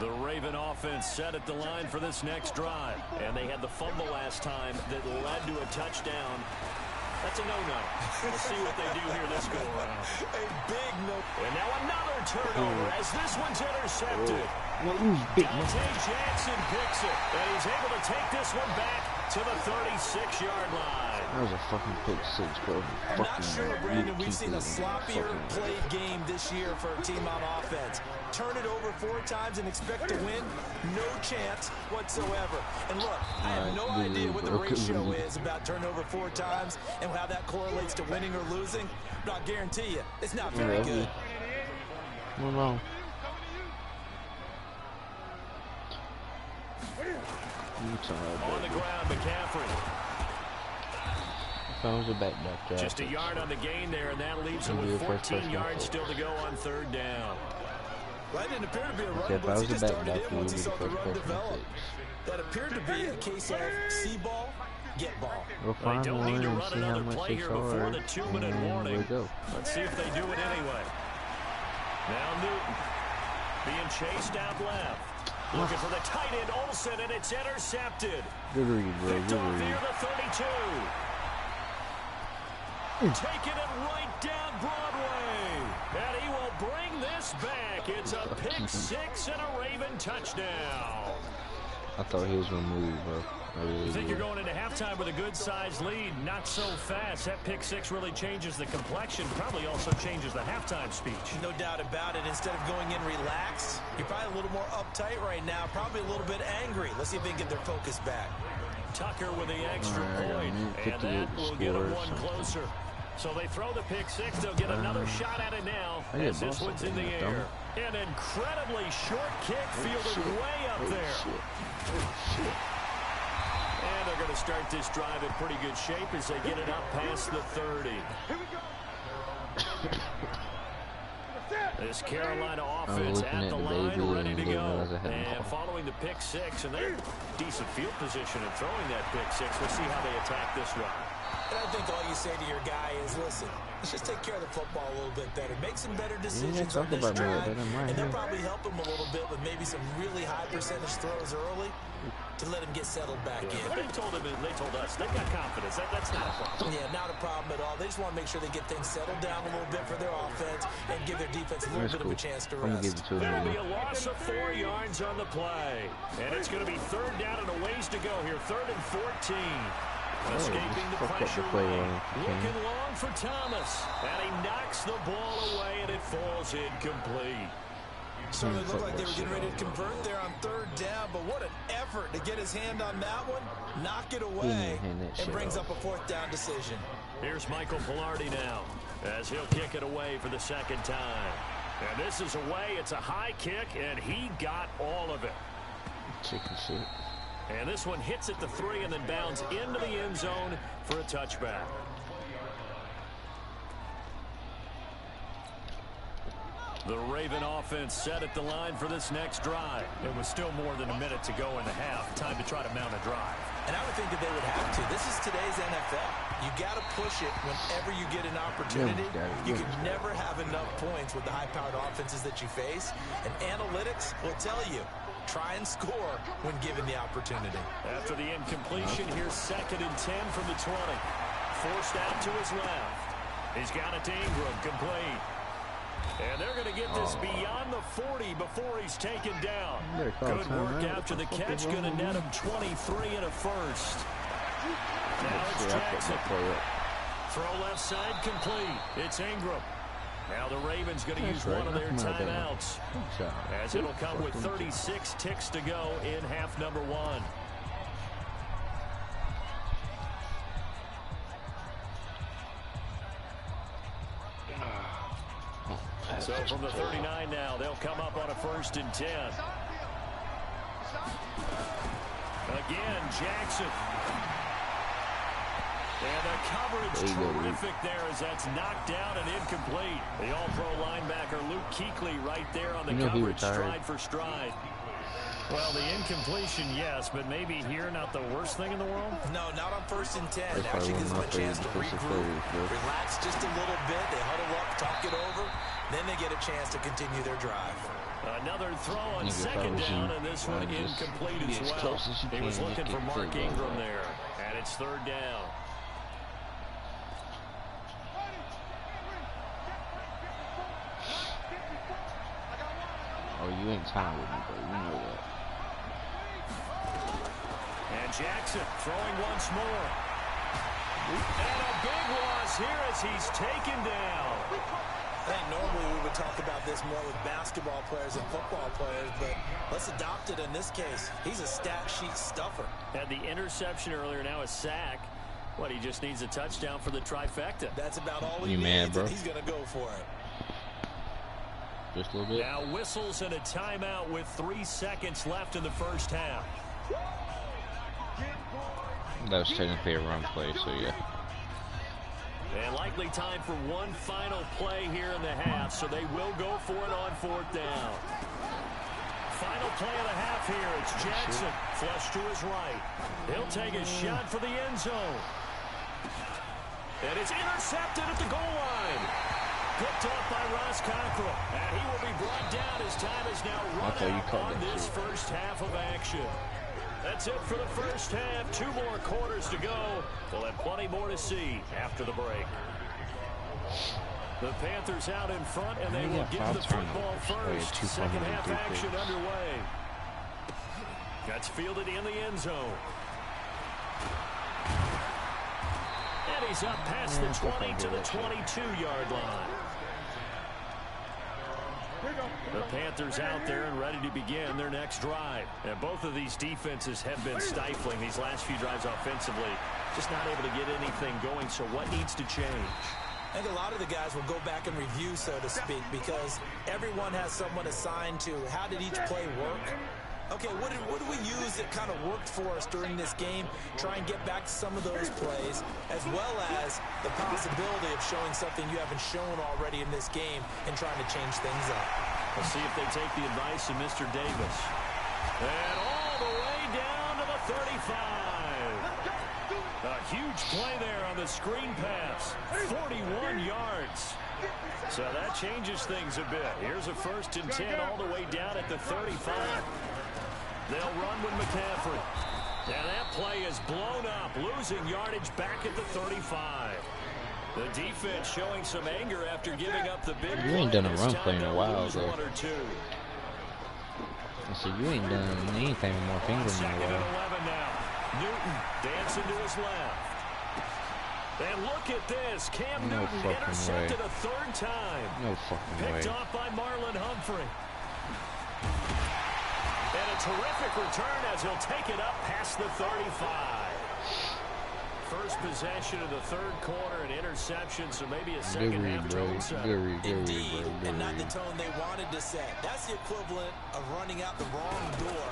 The Raven offense set at the line for this next drive. And they had the fumble last time that led to a touchdown. That's a no-no. We'll see what they do here this go-around. A big no. And now another turnover as this one's intercepted. Dante Jackson picks it, and he's able to take this one back to the 36-yard line. That was a fucking pick 6, bro. Not sure, Brandon, we've seen a sloppier played game this year for a team on offense. Turn it over 4 times and expect to win? No chance whatsoever. And look, I have no idea what the ratio is about turnover 4 times and how that correlates to winning or losing. But I'll guarantee you, it's not very good. What's wrong? On the ground, McCaffrey. Found a back doctor. Just a yard on the gain there, and that leaves him with 14 yards still to go on third down. Well, that didn't appear to be a run, but he just started in once he saw the run develop. That appeared to be a case of see ball, get ball. They don't need to run another play here before the 2-minute warning. Let's see if they do it anyway. Now Newton being chased out left. Looking for the tight end, Olsen, and it's intercepted. Good read, bro. Picked off near the 32. Taking it right down Broadway. And he will bring this back. It's a pick 6 and a Raven touchdown. I thought he was going to move, bro. You think you're going into halftime with a good-sized lead? Not so fast. That pick 6 really changes the complexion. Probably also changes the halftime speech. No doubt about it. Instead of going in relaxed, you're probably a little more uptight right now. Probably a little bit angry. Let's see if they can get their focus back. Tucker with the extra point. And that will get them one closer. So they throw the pick 6. They'll get another shot at it now as this one's in the air. An incredibly short kick fielded way up there. And they're going to start this drive in pretty good shape as they get it up past the 30. This Carolina offense at the line, ready to go. And following the pick six, and they're in decent field position and throwing that pick six. We'll see how they attack this drive. And I think all you say to your guy is, listen, let's just take care of the football a little bit better. Make some better decisions on this drive. And they'll probably help him a little bit with maybe some really high percentage throws early to let him get settled back in. But they told us, they've got confidence. That's not a problem. Yeah, not a problem at all. They just want to make sure they get things settled down a little bit for their offense and give their defense a little bit of a chance to rest. There'll be a loss of 4 yards on the play. And it's going to be third down and a ways to go here. 3rd and 14. Escaping the pressure line. Looking long for Thomas. And he knocks the ball away, and it falls incomplete. So it looked like they were getting ready to convert there on 3rd down, but what an effort to get his hand on that one, knock it away, and brings up a 4th down decision. Here's Michael Pilardi now, as he'll kick it away for the 2nd time. And this is away. It's a high kick, and he got all of it. Chicken shit. And this one hits at the 3 and then bounds into the end zone for a touchback. The Raven offense set at the line for this next drive. It was still more than a minute to go in the half. Time to try to mount a drive. And I would think that they would have to. This is today's NFL. You got to push it whenever you get an opportunity. You can never have enough points with the high-powered offenses that you face. And analytics will tell you, try and score when given the opportunity. After the incompletion, here's 2nd and 10 from the 20. Forced out to his left. He's got it to Ingram, complete. And they're going to get this beyond the 40 before he's taken down. Good work after the catch. Going to net him 23 and a first. Now it's Jackson. Throw left side complete. It's Ingram. Now the Ravens going to use one of their timeouts, as it'll come with 36 ticks to go in half number 1. So from the 39 now, they'll come up on a 1st and 10. Again, Jackson. And the coverage terrific there as that's knocked down and incomplete. The all-pro linebacker Luke Kuechly right there on the coverage, stride for stride. Well, the incompletion, yes, but maybe here not the worst thing in the world? No, not on 1st and 10. It actually gives them a chance to regroup, relax just a little bit. They huddle up, talk it over. Then they get a chance to continue their drive. Another throw on 2nd down, and this one incomplete as well. He was looking for Mark Ingram there, and it's 3rd down. Oh, you ain't time with me, bro. You know that. And Jackson throwing once more. And a big loss here as he's taken down. I think normally we would talk about this more with basketball players and football players, but let's adopt it in this case. He's a stat sheet stuffer. Had the interception earlier, now a sack. What, he just needs a touchdown for the trifecta. That's about all he needs, and he's going to go for it. Just a little bit. Now whistles and a timeout with 3 seconds left in the 1st half. That was technically a run play, so yeah. And likely time for one final play here in the half, so they will go for it on 4th down. Final play of the half here. It's Jackson, flush to his right. He'll take a shot for the end zone. And it's intercepted at the goal line. Picked off by Ross Cockrell. And he will be brought down as time is now run out on this first half of action. That's it for the first half. 2 more quarters to go. We'll have plenty more to see after the break. The Panthers out in front, and they will get the football first. 2nd half action underway. That's fielded in the end zone. And he's up past the 20 to the 22-yard line. The Panthers out there and ready to begin their next drive. And both of these defenses have been stifling these last few drives offensively. Just not able to get anything going, so what needs to change? I think a lot of the guys will go back and review, so to speak, because everyone has someone assigned to how did each play work. okay, what do we use that kind of worked for us during this game? Try and get back to some of those plays, as well as the possibility of showing something you haven't shown already in this game and trying to change things up. We'll see if they take the advice of Mr. Davis. And all the way down to the 35. A huge play there on the screen pass. 41 yards. So that changes things a bit. Here's a 1st and 10 all the way down at the 35. They'll run with McCaffrey. And that play is blown up, losing yardage back at the 35. The defense showing some anger after giving up the big play. You ain't done a run play in a while, though. One or two. So you ain't done anything with more fingers in a 2nd and while. 11 now. Newton dancing to his left. And look at this. Cam No Newton fucking intercepted way. a 3rd time. No fucking way. Picked off by Marlon Humphrey. And a terrific return as he'll take it up past the 35. First possession of the 3rd quarter, an interception, so maybe a second Good read, half bro. tone set. Good read, Indeed, bro. and not the tone they wanted to set. That's the equivalent of running out the wrong door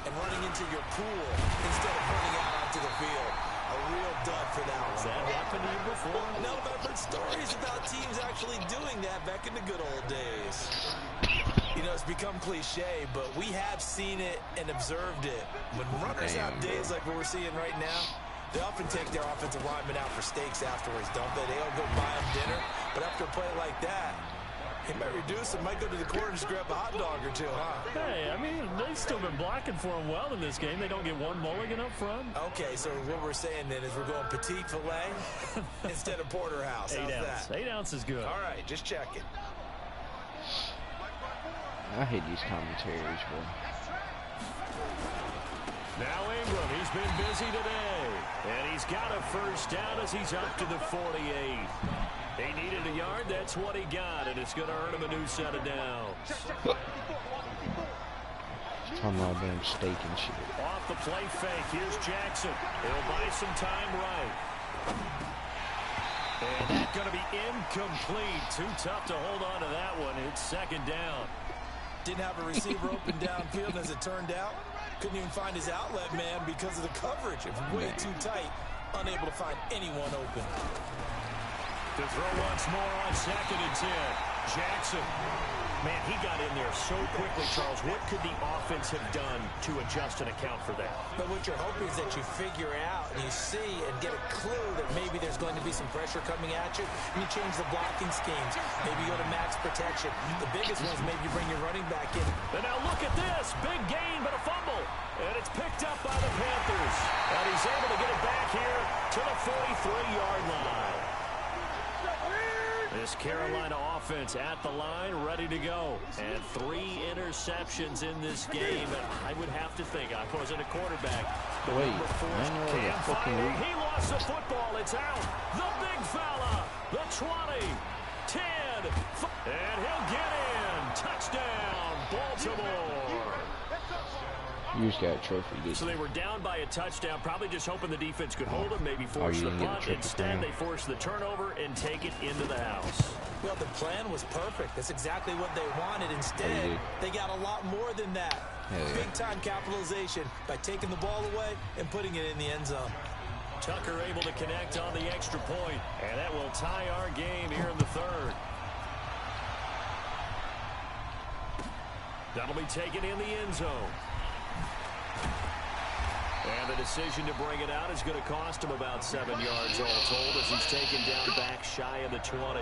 and running into your pool instead of running out onto the field. A real dud for that one. Has that happened to you before? No, but I've heard stories about teams actually doing that back in the good old days. You know, it's become cliche, but we have seen it and observed it. When runners have days like what we're seeing right now, they often take their offensive linemen out for steaks afterwards, don't they? They all go buy them dinner. But after a play like that, he might reduce it, might go to the corner and just grab a hot dog or two, huh? Hey, I mean, they've still been blocking for him well in this game. They don't get one mulligan up front. Okay, so what we're saying then is we're going petite filet instead of porterhouse. How's 8 ounce. that? 8 ounce is good. All right, just checking. I hate these commentaries, bro. Now Ingram, he's been busy today. And he's got a 1st down as he's up to the 48. He needed a yard, that's what he got, and it's going to earn him a new set of downs. Talking about damn steak and shit. Off the play fake, here's Jackson. He'll buy some time right. And that's going to be incomplete. Too tough to hold on to that one. It's 2nd down. Didn't have a receiver open downfield, and as it turned out, couldn't even find his outlet man because of the coverage. It was way too tight, unable to find anyone open. To throw once more on 2nd and 10. Jackson. Man, he got in there so quickly, Charles. What could the offense have done to adjust and account for that? But what you're hoping is that you figure out and you see and get a clue that maybe there's going to be some pressure coming at you, and you change the blocking schemes. Maybe you go to max protection. The biggest one is maybe you bring your running back in. And now look at this. Big gain, but a fumble. And it's picked up by the Panthers. And he's able to get it back here to the 43-yard line. This Carolina offense at the line, ready to go. And 3 interceptions in this game. I would have to think, I wasn't a quarterback. But Wait, number 4 I know Cam the fucking firing. league. He lost the football. It's out. The big fella. The 20. 10. And he'll get in. Touchdown, Baltimore. You just got a trophy, didn't So you? they were down by a touchdown, probably just hoping the defense could hold them, maybe force you the didn't get a punt. triple Instead, crown. they forced the turnover and take it into the house. Well, the plan was perfect. That's exactly what they wanted. Instead, did. they got a lot more than that. Hell yeah. Big-time capitalization by taking the ball away and putting it in the end zone. Tucker able to connect on the extra point, and that will tie our game here in the 3rd. That'll be taken in the end zone. And the decision to bring it out is going to cost him about 7 yards all told as he's taken down back shy of the 20.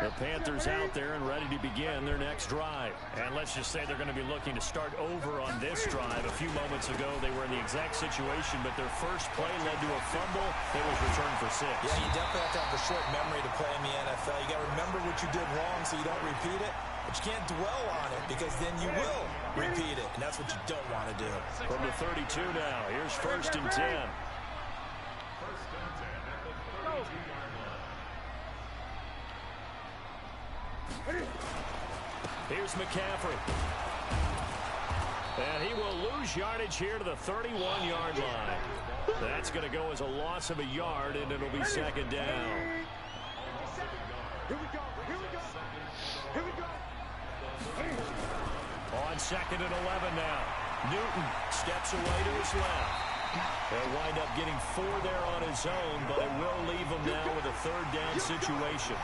The Panthers out there and ready to begin their next drive. And let's just say they're going to be looking to start over on this drive. A few moments ago, they were in the exact situation, but their first play led to a fumble that was returned for 6. Yeah, you definitely have to have a short memory to play in the NFL. You got to remember what you did wrong so you don't repeat it. But you can't dwell on it because then you will repeat it. And that's what you don't want to do. From the 32 now, here's 1st and 10. Here's McCaffrey. And he will lose yardage here to the 31-yard line. That's going to go as a loss of a yard, and it'll be 2nd down. On 2nd and 11 now. Newton steps away to his left. He'll wind up getting 4 there on his own, but it will leave him now with a 3rd down situation.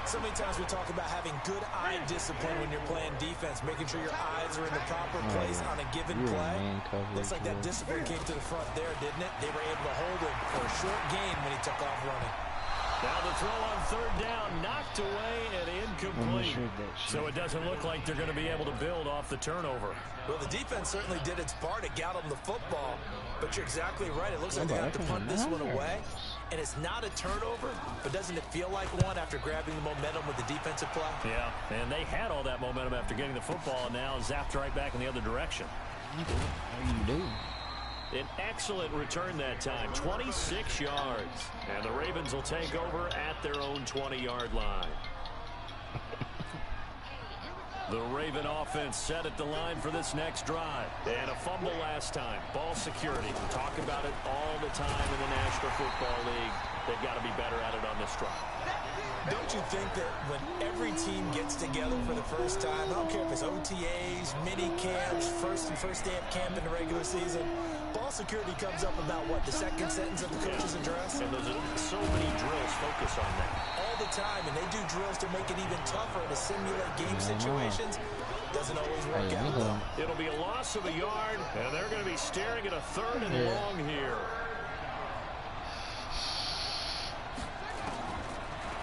So many times we talk about having good eye discipline when you're playing defense, making sure your eyes are in the proper place on a given play. Looks like that discipline came to the front there, didn't it? They were able to hold him for a short gain when he took off running. Now the throw on 3rd down, knocked away and incomplete. So it doesn't look like they're going to be able to build off the turnover. Well, the defense certainly did its part to get them the football. But you're exactly right. It looks like they have to punt this one away. And it's not a turnover, but doesn't it feel like one after grabbing the momentum with the defensive play? Yeah, and they had all that momentum after getting the football, and now zapped right back in the other direction. How you do? An excellent return that time, 26 yards. And the Ravens will take over at their own 20-yard line. The Raven offense set at the line for this next drive. And a fumble last time. Ball security. We talk about it all the time in the National Football League. They've got to be better at it on this drive. Don't you think that when every team gets together for the first time, I don't care if it's OTAs, mini camps, first day of camp in the regular season, ball security comes up about what, the second sentence of the coach's address? And there's so many drills focus on that. All the time, and they do drills to make it even tougher to simulate game situations. Doesn't always work out, though. It'll be a loss of a yard, and they're going to be staring at a 3rd and long here.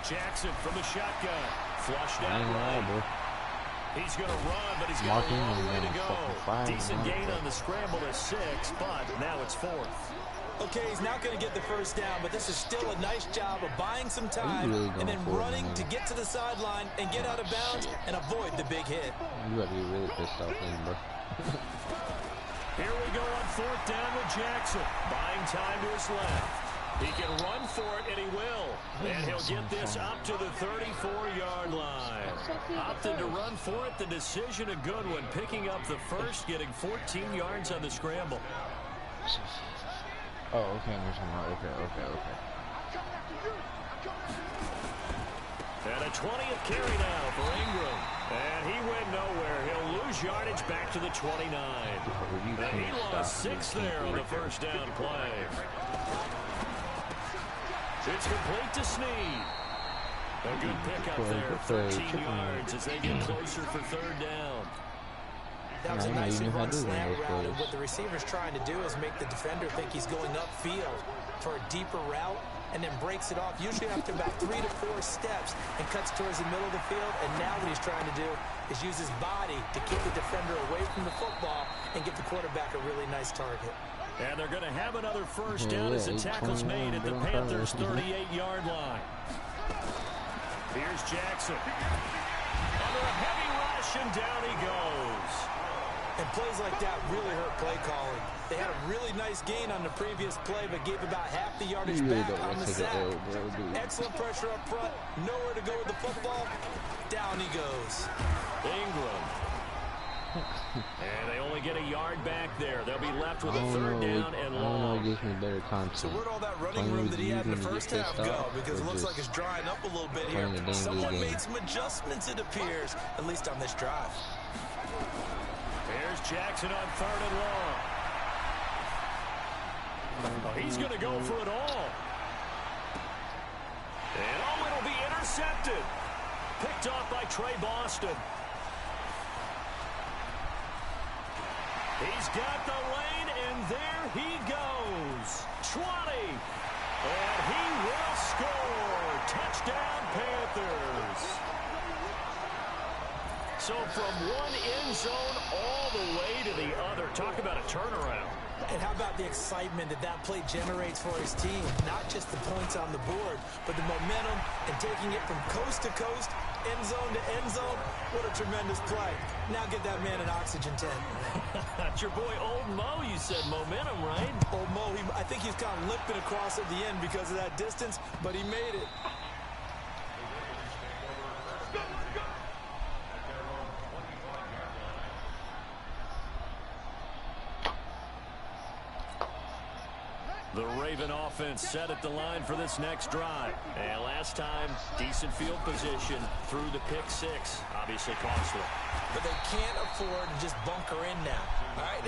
Jackson from the shotgun. Flushed out right. He's going to run, but he's got a long way to go. Decent gain on the scramble to 6, but now it's 4th. Okay, he's not going to get the first down, but this is still a nice job of buying some time and then running to get to the sideline and get out of bounds and avoid the big hit. You got to be really pissed off then, bro. Here we go on 4th down with Jackson. Buying time to his left. He can run for it, and he will. And he'll get this up to the 34-yard line. Opted to run for it. The decision a good one. Picking up the first, getting 14 yards on the scramble. Oh, okay. Okay. And a 20th carry now for Ingram. And he went nowhere. He'll lose yardage back to the 29. And he lost 6 there on the first down play. It's complete to Snead. A good pickup there, 13 yards as they get closer for 3rd down. That was a nice run slant route, and what the receiver's trying to do is make the defender think he's going upfield for a deeper route, and then breaks it off, usually after about 3 to 4 steps, and cuts towards the middle of the field. And now what he's trying to do is use his body to keep the defender away from the football and get the quarterback a really nice target. And they're going to have another first down as the tackle's made at the Panthers' 38-yard line. Here's Jackson. Under a heavy rush, and down he goes. And plays like that really hurt play calling. They had a really nice gain on the previous play, but gave about half the yardage back on the sack. Excellent pressure up front. Nowhere to go with the football. Down he goes. Ingram. And they only get a yard back there. They'll be left with a 3rd down and long. Gives me better content. So where'd all that running room that he had in the first half go? Because it looks like it's drying up a little bit here. Someone made some adjustments, it appears, at least on this drive. Here's Jackson on 3rd and long. Oh, he's going to go for it all. And it'll be intercepted. Picked off by Trey Boston. He's got the lane, and there he goes. 20. And he will score. Touchdown, Panthers. So from one end zone all the way to the other. Talk about a turnaround. And how about the excitement that that play generates for his team? Not just the points on the board, but the momentum and taking it from coast to coast, end zone to end zone. What a tremendous play. Now get that man an oxygen tent. That's your boy Old Mo. You said momentum, right? Old Mo, I think he's kind of limping across at the end because of that distance, but he made it. The Raven offense set at the line for this next drive. And last time, decent field position through the pick 6. Obviously costly. but they can't afford to just bunker in now. All right,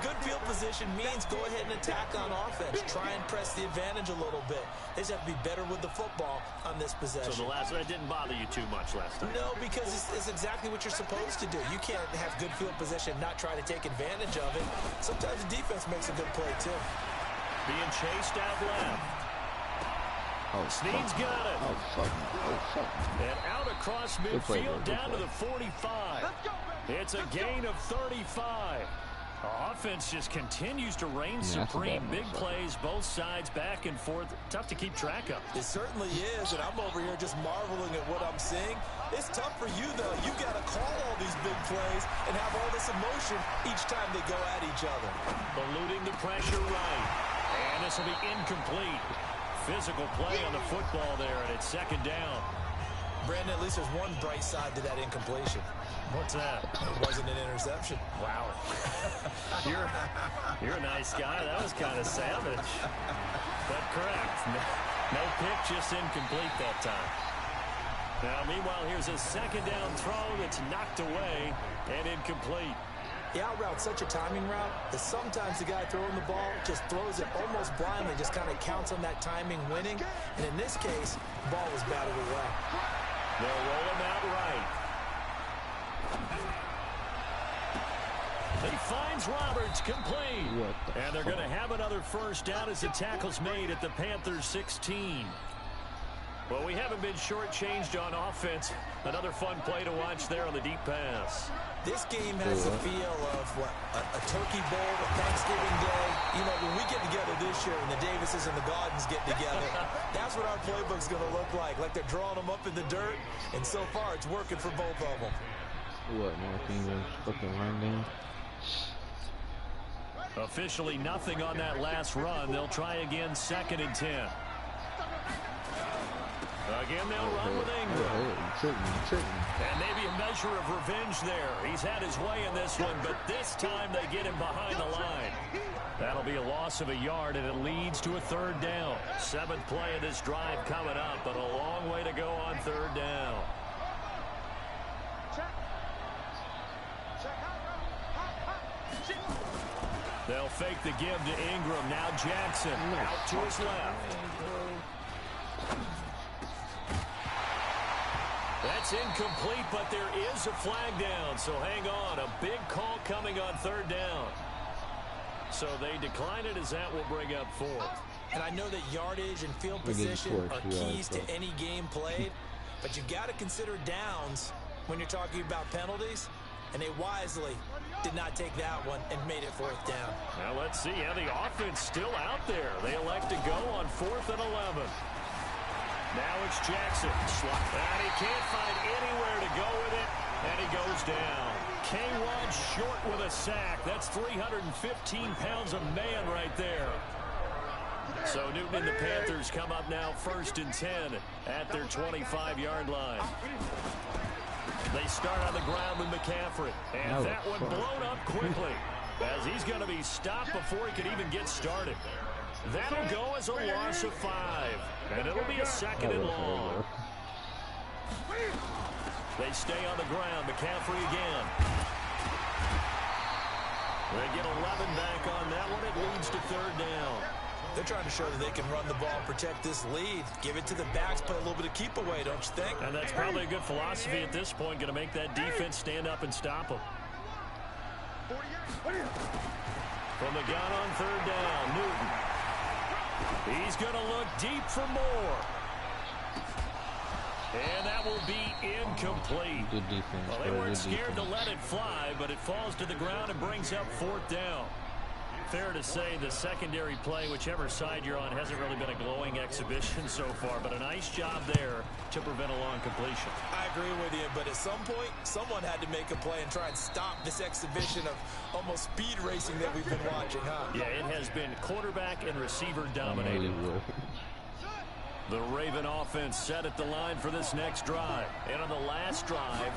good field position means go ahead and attack on offense. Try and press the advantage a little bit. They just have to be better with the football on this possession. So that didn't bother you too much last time? No, because it's exactly what you're supposed to do. You can't have good field position and not try to take advantage of it. Sometimes the defense makes a good play, too. Being chased out left. Oh, Snead's got it. Oh, fuck. Oh, fuck. And out across midfield down to the 45. It's a gain of 35. Offense just continues to reign supreme. Big plays, both sides, back and forth. Tough to keep track of. It certainly is, and I'm over here just marveling at what I'm seeing. It's tough for you, though. You got to call all these big plays and have all this emotion each time they go at each other. Eluding the pressure right. And this will be incomplete. Physical play on the football there, and it's second down. Brandon, at least there's one bright side to that incompletion. What's that? It wasn't an interception. Wow. You're a nice guy. That was kind of savage. But correct. No pick, just incomplete that time. Now, meanwhile, here's a second down throw that's knocked away and incomplete. The out route's such a timing route that sometimes the guy throwing the ball just throws it almost blindly, just kind of counts on that timing winning. And in this case, the ball was batted away. They'll roll him out right. He finds Roberts complete. And they're going to have another first down as the tackle's made at the Panthers 16. Well, we haven't been shortchanged on offense. Another fun play to watch there on the deep pass. This game has the feel of, what, a turkey bowl, a Thanksgiving Day. You know, when we get together this year and the Davises and the Gaudens get together, that's what our playbook's going to look like. Like they're drawing them up in the dirt, and so far it's working for both of them. What, man? Can you fucking run down? Officially nothing on that last run. They'll try again, 2nd and 10. Again, they'll run with Ingram. And maybe a measure of revenge there. He's had his way in this one, but this time they get him behind the line. That'll be a loss of a yard, and it leads to a 3rd down. 7th play of this drive coming up, but a long way to go on 3rd down. They'll fake the give to Ingram. Now Jackson out to his left. That's incomplete, but there is a flag down, so hang on. A big call coming on 3rd down. So they decline it as that will bring up 4th. And I know that yardage and field position are keys to any game played, but you got to consider downs when you're talking about penalties, and they wisely did not take that one and made it 4th down. Now let's see how the offense still out there. They elect to go on 4th and 11. Now it's Jackson. And he can't find anywhere to go with it, and he goes down. K1 short with a sack. That's 315 pounds of man right there. So Newton and the Panthers come up now 1st and 10 at their 25-yard line. They start on the ground with McCaffrey. And that one blown up quickly as he's going to be stopped before he could even get started. That'll go as a loss of 5. And it'll be a 2nd and long. They stay on the ground. McCaffrey again. They get 11 back on that one. It leads to 3rd down. They're trying to show that they can run the ball, protect this lead. Give it to the backs, play a little bit of keep away, don't you think? And that's probably a good philosophy at this point. Going to make that defense stand up and stop them. From the gun on 3rd down, Newton. He's going to look deep for more. And that will be incomplete. Good defense. Well, they weren't scared to let it fly, but it falls to the ground and brings up 4th down. Fair to say the secondary play, whichever side you're on, hasn't really been a glowing exhibition so far, but a nice job there to prevent a long completion. I agree with you, but at some point, someone had to make a play and try and stop this exhibition of almost speed racing that we've been watching, huh? Yeah, it has been quarterback and receiver dominated. The Raven offense set at the line for this next drive. And on the last drive,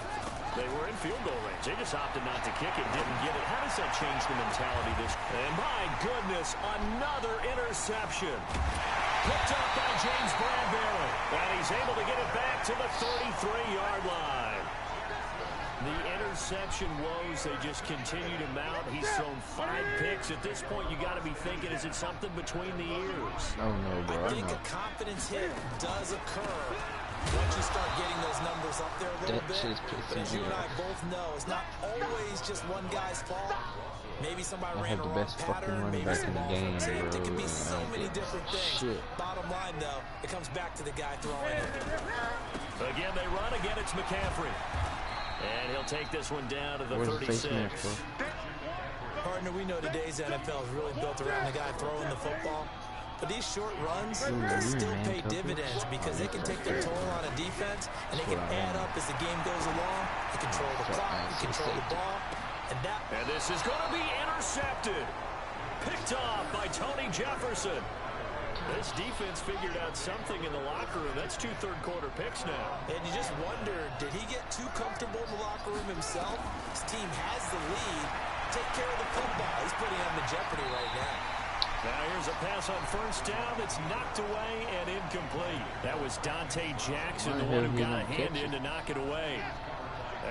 they were in field goal range. They just opted not to kick it, didn't get it. How does that change the mentality this? And my goodness, another interception. Picked up by James Bradbury. And he's able to get it back to the 33-yard line. The interception woes, they just continue to mount. He's thrown 5 picks. At this point, you got to be thinking, is it something between the ears? Oh, no, bro. I think a confidence hit does occur once you start getting those numbers up there a little bit. But as you and I both know, it's not always just one guy's fault. Maybe somebody ran a wrong pattern, maybe some ball from safety. It can be so many different things. Bottom line, though, it comes back to the guy throwing it. Again, they run. Again, it's McCaffrey. And he'll take this one down to the 36. Partner, we know today's NFL is really built around the guy throwing the football. But these short runs, they still pay dividends because they can take their toll on a defense, and they can add up as the game goes along. They control the clock, they control the ball. And this is going to be intercepted. Picked off by Tony Jefferson. This defense figured out something in the locker room. That's 2 third-quarter picks now. And you just wonder, did he get too comfortable in the locker room himself? His team has the lead. Take care of the football. He's putting them in jeopardy right now. Now here's a pass on first down that's knocked away and incomplete. That was Dante Jackson, the one who got a hand in to knock it away.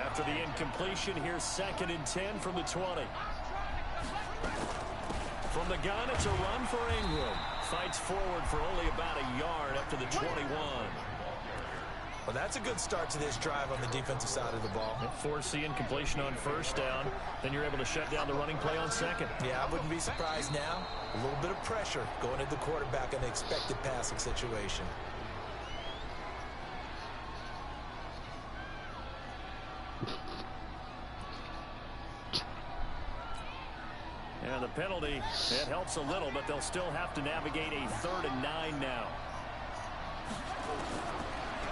After the incompletion, here's 2nd and 10 from the 20. From the gun, it's a run for Ingram. Fights forward for only about a yard up to the 21. Well, that's a good start to this drive on the defensive side of the ball. Force the incompletion on first down. Then you're able to shut down the running play on second. Yeah, I wouldn't be surprised now. A little bit of pressure going at the quarterback in the expected passing situation. And the penalty, it helps a little, but they'll still have to navigate a 3rd and 9 now.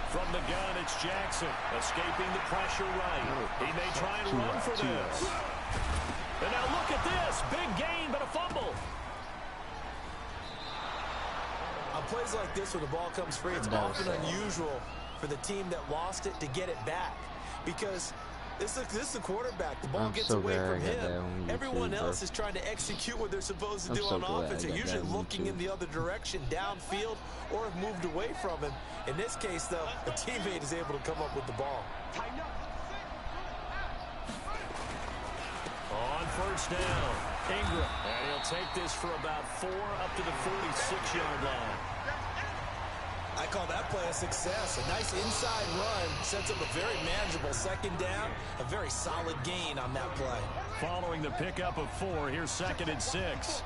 From the gun, it's Jackson, escaping the pressure right. He may try and run for this. And now look at this. Big gain, but a fumble. On plays like this where the ball comes free, it's often unusual for the team that lost it to get it back. Because this is the quarterback. The ball gets away from him. Everyone else is trying to execute what they're supposed to do on offense. They're usually looking in the other direction, downfield, or have moved away from him. In this case, though, a teammate is able to come up with the ball. On first down, Ingram. And he'll take this for about 4 up to the 46-yard line. I call that play a success. A nice inside run sets up a very manageable 2nd down. A very solid gain on that play. Following the pickup of 4, here's 2nd and 6.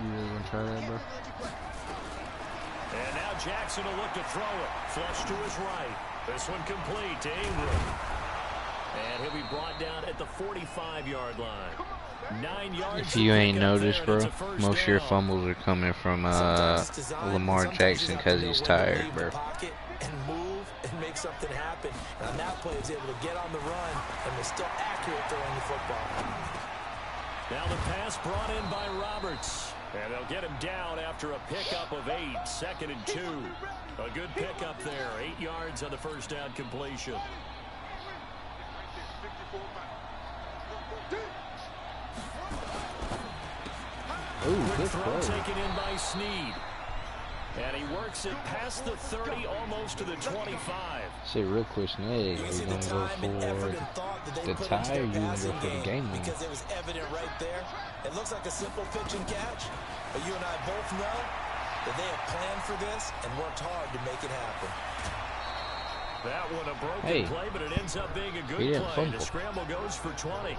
You really gonna try that, bro? And now Jackson will look to throw it. Flush to his right. This one complete to Ingram. And he'll be brought down at the 45-yard line. 9 yards. If you ain't noticed, bro, most of your fumbles are coming from Lamar Jackson because he's tired, bro. And move and make something happen. And on that play, he's able to get on the run and was still accurate throwing the football. Now the pass brought in by Roberts. And they'll get him down after a pickup of 8. 2nd and 2. A good pickup there. 8 yards on the first down completion. Quick throw taken in by Snead. And he works it past the 30, almost to the 25. Say real quick, Snead, are you going to go for the tie or you going to go for the game winner? Because it was evident right there. It looks like a simple pitch and catch, but you and I both know that they have planned for this and worked hard to make it happen. That one a broken play, but it ends up being a good play. The scramble goes for 20.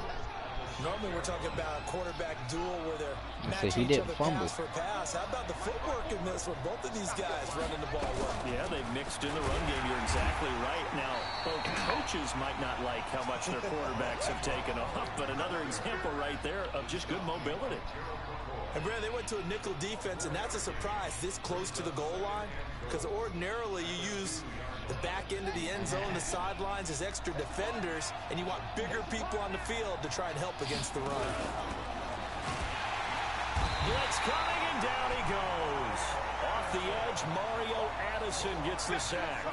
Normally we're talking about a quarterback duel where they're matching each other pass for pass. How about the footwork in this one? Both of these guys running the ball well. Yeah, they've mixed in the run game. You're exactly right. Now, both coaches might not like how much their quarterbacks have taken off, but another example right there of just good mobility. And Brad, they went to a nickel defense, and that's a surprise this close to the goal line, because ordinarily you use the back end of the end zone, the sidelines as extra defenders, and you want bigger people on the field to try and help against the run. Blitz coming, and down he goes. Off the edge, Mario Addison gets the sack.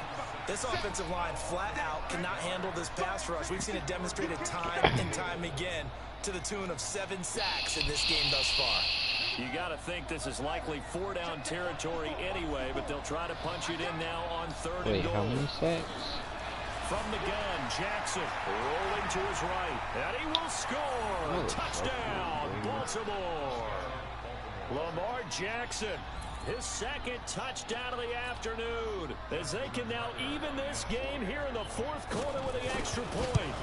This offensive line flat out cannot handle this pass rush. We've seen it demonstrated time and time again to the tune of 7 sacks in this game thus far. You got to think this is likely 4-down territory anyway, but they'll try to punch it in now on 3rd and goal. Wait, how many sacks? From the gun, Jackson rolling to his right, and he will score. Touchdown, Baltimore. Lamar Jackson, his second touchdown of the afternoon, as they can now even this game here in the fourth quarter with the extra point.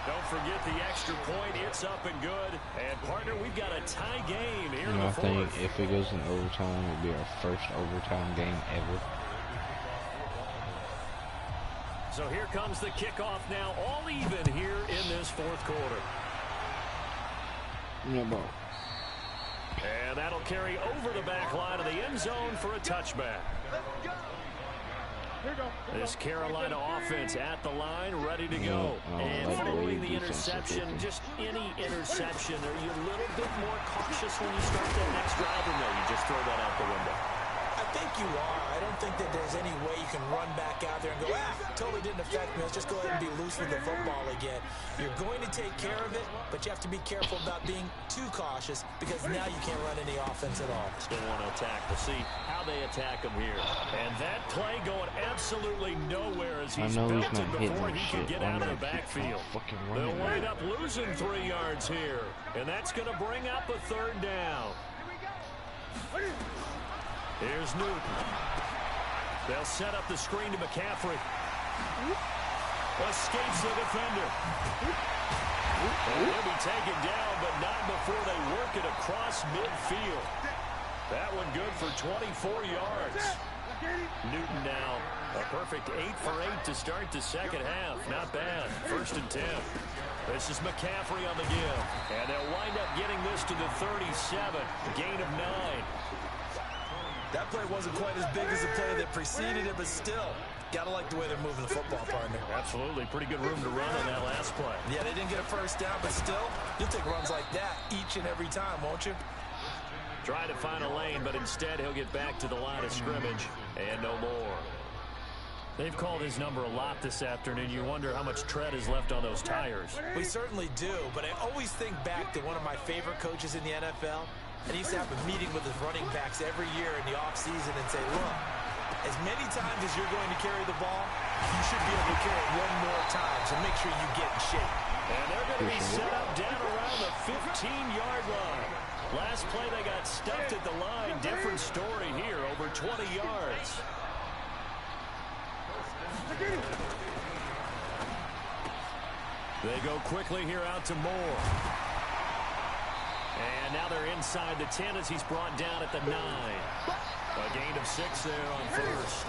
Don't forget the extra point. It's up and good. And, partner, we've got a tie game here in the fourth. I think if it goes in overtime, it'll be our first overtime game ever. So here comes the kickoff now, all even here in this fourth quarter. No ball. And that'll carry over the back line of the end zone for a touchback. This Carolina offense at the line, ready to go. And following the interception, just any interception, are you a little bit more cautious when you start that next drive, or no, you just throw that out the window? I think you are. I don't think that there's any way you can run back out there and go, totally didn't affect me. Let's just go ahead and be loose with the football again. You're going to take care of it, but you have to be careful about being too cautious because now you can't run any offense at all. Still want to attack. We'll see how they attack him here. And that play going absolutely nowhere as he's belted before he can get out of the backfield. They'll wind up losing 3 yards here, and that's going to bring up a third down. Here's Newton. They'll set up the screen to McCaffrey. Escapes the defender. And he'll be taken down, but not before they work it across midfield. That one good for 24 yards. Newton now a perfect 8 for 8 to start the second half. Not bad. 1st and 10. This is McCaffrey on the give. And they'll wind up getting this to the 37. Gain of 9. That play wasn't quite as big as the play that preceded it, but still, gotta like the way they're moving the football, partner. Absolutely. Pretty good room to run on that last play. Yeah, they didn't get a first down, but still, you'll take runs like that each and every time, won't you? Try to find a lane, but instead he'll get back to the line of scrimmage and no more. They've called his number a lot this afternoon. You wonder how much tread is left on those tires. We certainly do, but I always think back to one of my favorite coaches in the NFL. And he used to have a meeting with his running backs every year in the offseason and say, look, as many times as you're going to carry the ball, you should be able to carry it one more time, so make sure you get in shape. And they're going to be set up down around the 15-yard line. Last play they got stuffed at the line. Different story here, over 20 yards. They go quickly here out to Moore. And now they're inside the 10 as he's brought down at the 9. A gain of 6 there on first.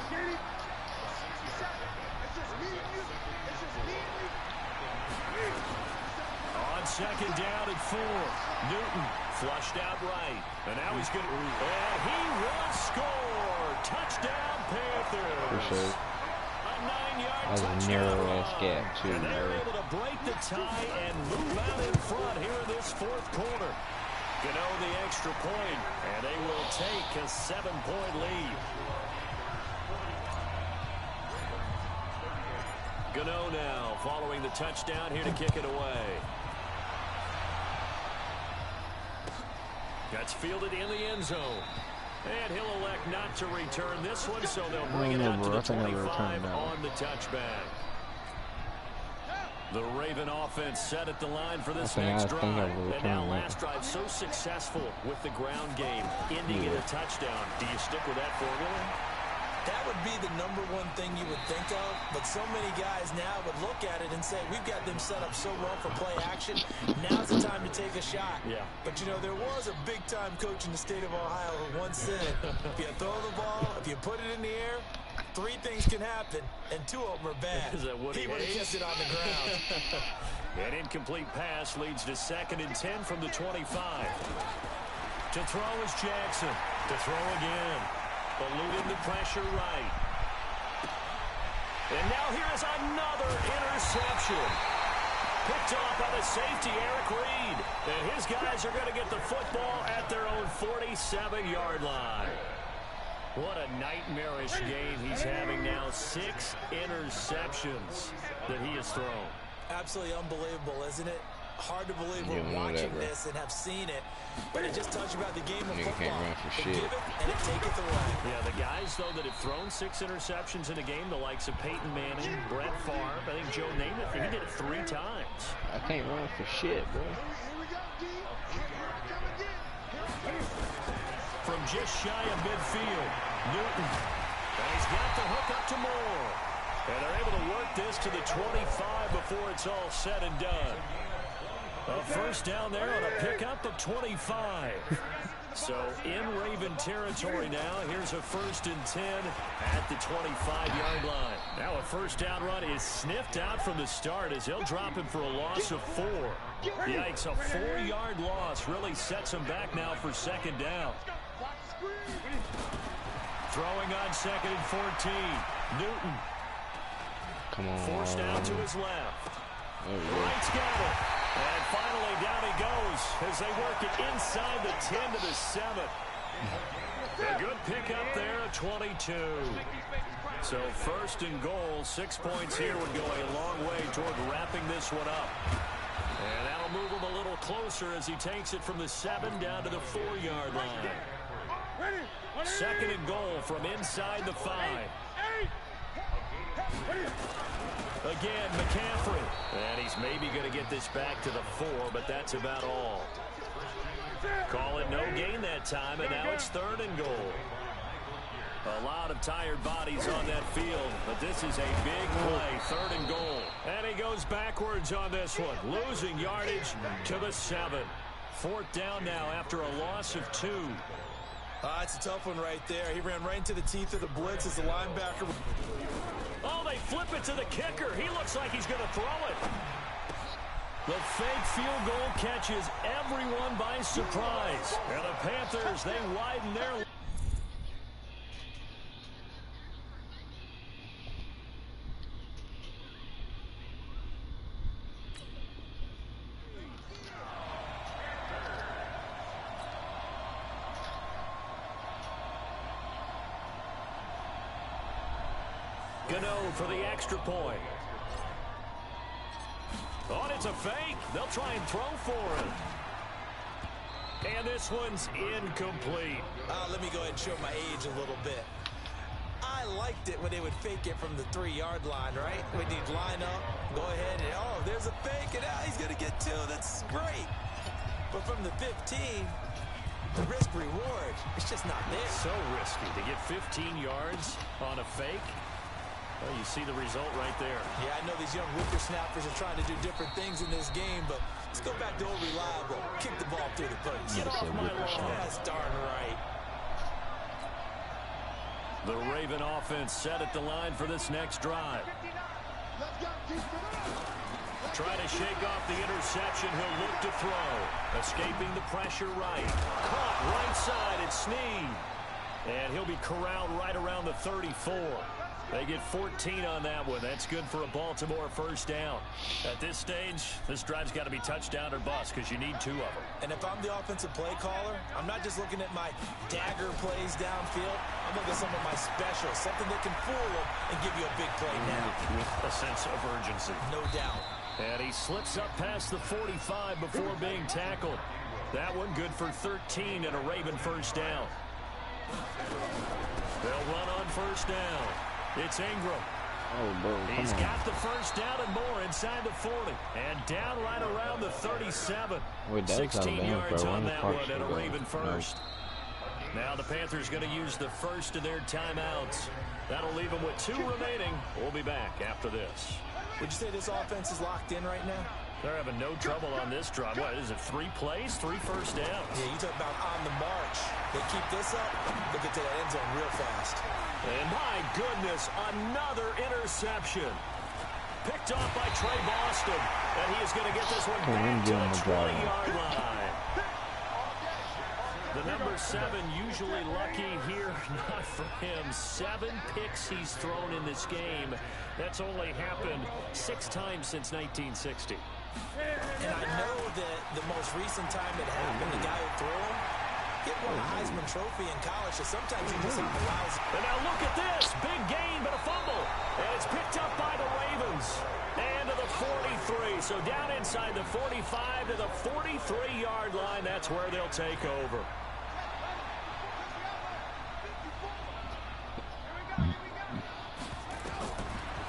On second down and 4. Newton flushed out right. And now he's going to... And he will score! Touchdown, Panthers! A 9-yard touchdown. That was a narrow-ass gap, too. And they're able to break the tie and move out in front here in this fourth quarter. Gano the extra point, and they will take a 7-point lead. Gano now following the touchdown here to kick it away. That's fielded in the end zone. And he'll elect not to return this one, so they'll bring it out to the 25 on the touchback. The Raven offense set at the line for this next drive. And now last drive so successful with the ground game, ending in a touchdown. Do you stick with that formula? That would be the number one thing you would think of, but so many guys now would look at it and say, we've got them set up so well for play action, now's the time to take a shot. Yeah. But, you know, there was a big-time coach in the state of Ohio who once said, if you throw the ball, if you put it in the air, 3 things can happen, and 2 of them are bad. Is that Woody he would have kept it on the ground. An incomplete pass leads to 2nd and 10 from the 25. To throw is Jackson. To throw again. Eluding the pressure right. And now here is another interception. Picked off by the safety, Eric Reed. And his guys are going to get the football at their own 47-yard line. What a nightmarish game he's having now. 6 interceptions that he has thrown. Absolutely unbelievable, isn't it? hard to believe we're watching this and have seen it, but it just tells you about the game of football. Can't run for shit. Give it and it taketh away. Yeah, the guys, though, that have thrown 6 interceptions in a game, the likes of Peyton Manning, Brett Favre, I think Joe Namath, he did it 3 times. I can't run for shit, bro. From just shy of midfield, Newton. And he's got the hook up to Moore. And they're able to work this to the 25 before it's all said and done. A first down there on a pickup of 25. So in Raven territory now. Here's a 1st and 10 at the 25-yard line. Now a first down run is sniffed out from the start as he'll drop him for a loss of 4. Yikes, a 4-yard loss really sets him back now for 2nd down. Throwing on 2nd and 14. Newton. Come on. Forced out to his left. Right's got it. And finally down he goes as they work it inside the 10 to the 7. A good pickup there at 22. So 1st and goal, 6 points here would go a long way toward wrapping this one up. And that'll move him a little closer as he takes it from the 7 down to the 4-yard line. 2nd and goal from inside the 5. Again, McCaffrey. And he's maybe going to get this back to the 4, but that's about all. Call it no gain that time, and now it's 3rd and goal. A lot of tired bodies on that field, but this is a big play, 3rd and goal. And he goes backwards on this one, losing yardage to the 7. 4th down now after a loss of 2. It's a tough one right there. He ran right into the teeth of the blitz as the linebacker. Oh, they flip it to the kicker. He looks like he's going to throw it. The fake field goal catches everyone by surprise. And the Panthers, they widen their lead. Gano for the extra point. Oh, and it's a fake. They'll try and throw for it. And this one's incomplete. Let me go ahead and show my age a little bit. I liked it when they would fake it from the 3-yard line, right? When you'd line up, go ahead, and oh, there's a fake, and he's going to get 2. That's great. But from the 15, the risk-reward, it's just not there. So risky to get 15 yards on a fake. Well, you see the result right there. Yeah, I know these young whippersnappers are trying to do different things in this game, but let's go back to old reliable. Kick the ball through the post. Get off my lawn. That's darn right. The Raven offense set at the line for this next drive. Trying to shake off the interception. He'll look to throw. Escaping the pressure right. Caught right side. It's Snead. And he'll be corralled right around the 34. They get 14 on that one. That's good for a Baltimore first down. At this stage, this drive's got to be touchdown or bust because you need 2 of them. And if I'm the offensive play caller, I'm not just looking at my dagger plays downfield. I'm looking at some of my specials, something that can fool them and give you a big play now. With a sense of urgency. No doubt. And he slips up past the 45 before being tackled. That one good for 13 and a Raven first down. They'll run on first down. It's Ingram. Oh, bro, He's got the first down and more inside the 40. And down right around the 37. 16 yards on that one and a Raven first. Now the Panthers going to use the first of their timeouts. That'll leave them with 2 remaining. We'll be back after this. Would you say this offense is locked in right now? They're having no trouble on this drive. What is it, 3 plays, 3 first downs? Yeah, you talk about on the march. They keep this up, they'll get to that end zone real fast. And my goodness, another interception. Picked off by Trey Boston. And he is going to get this one back to the 20-yard line. The number 7 usually lucky here. Not for him. 7 picks he's thrown in this game. That's only happened 6 times since 1960. And I know that the most recent time it happened, the guy who threw him, He won a Heisman Trophy in college, so sometimes you just have a lousy. And now look at this. Big gain, but a fumble. And it's picked up by the Ravens. And to the 43. So down inside the 45 to the 43-yard line. That's where they'll take over.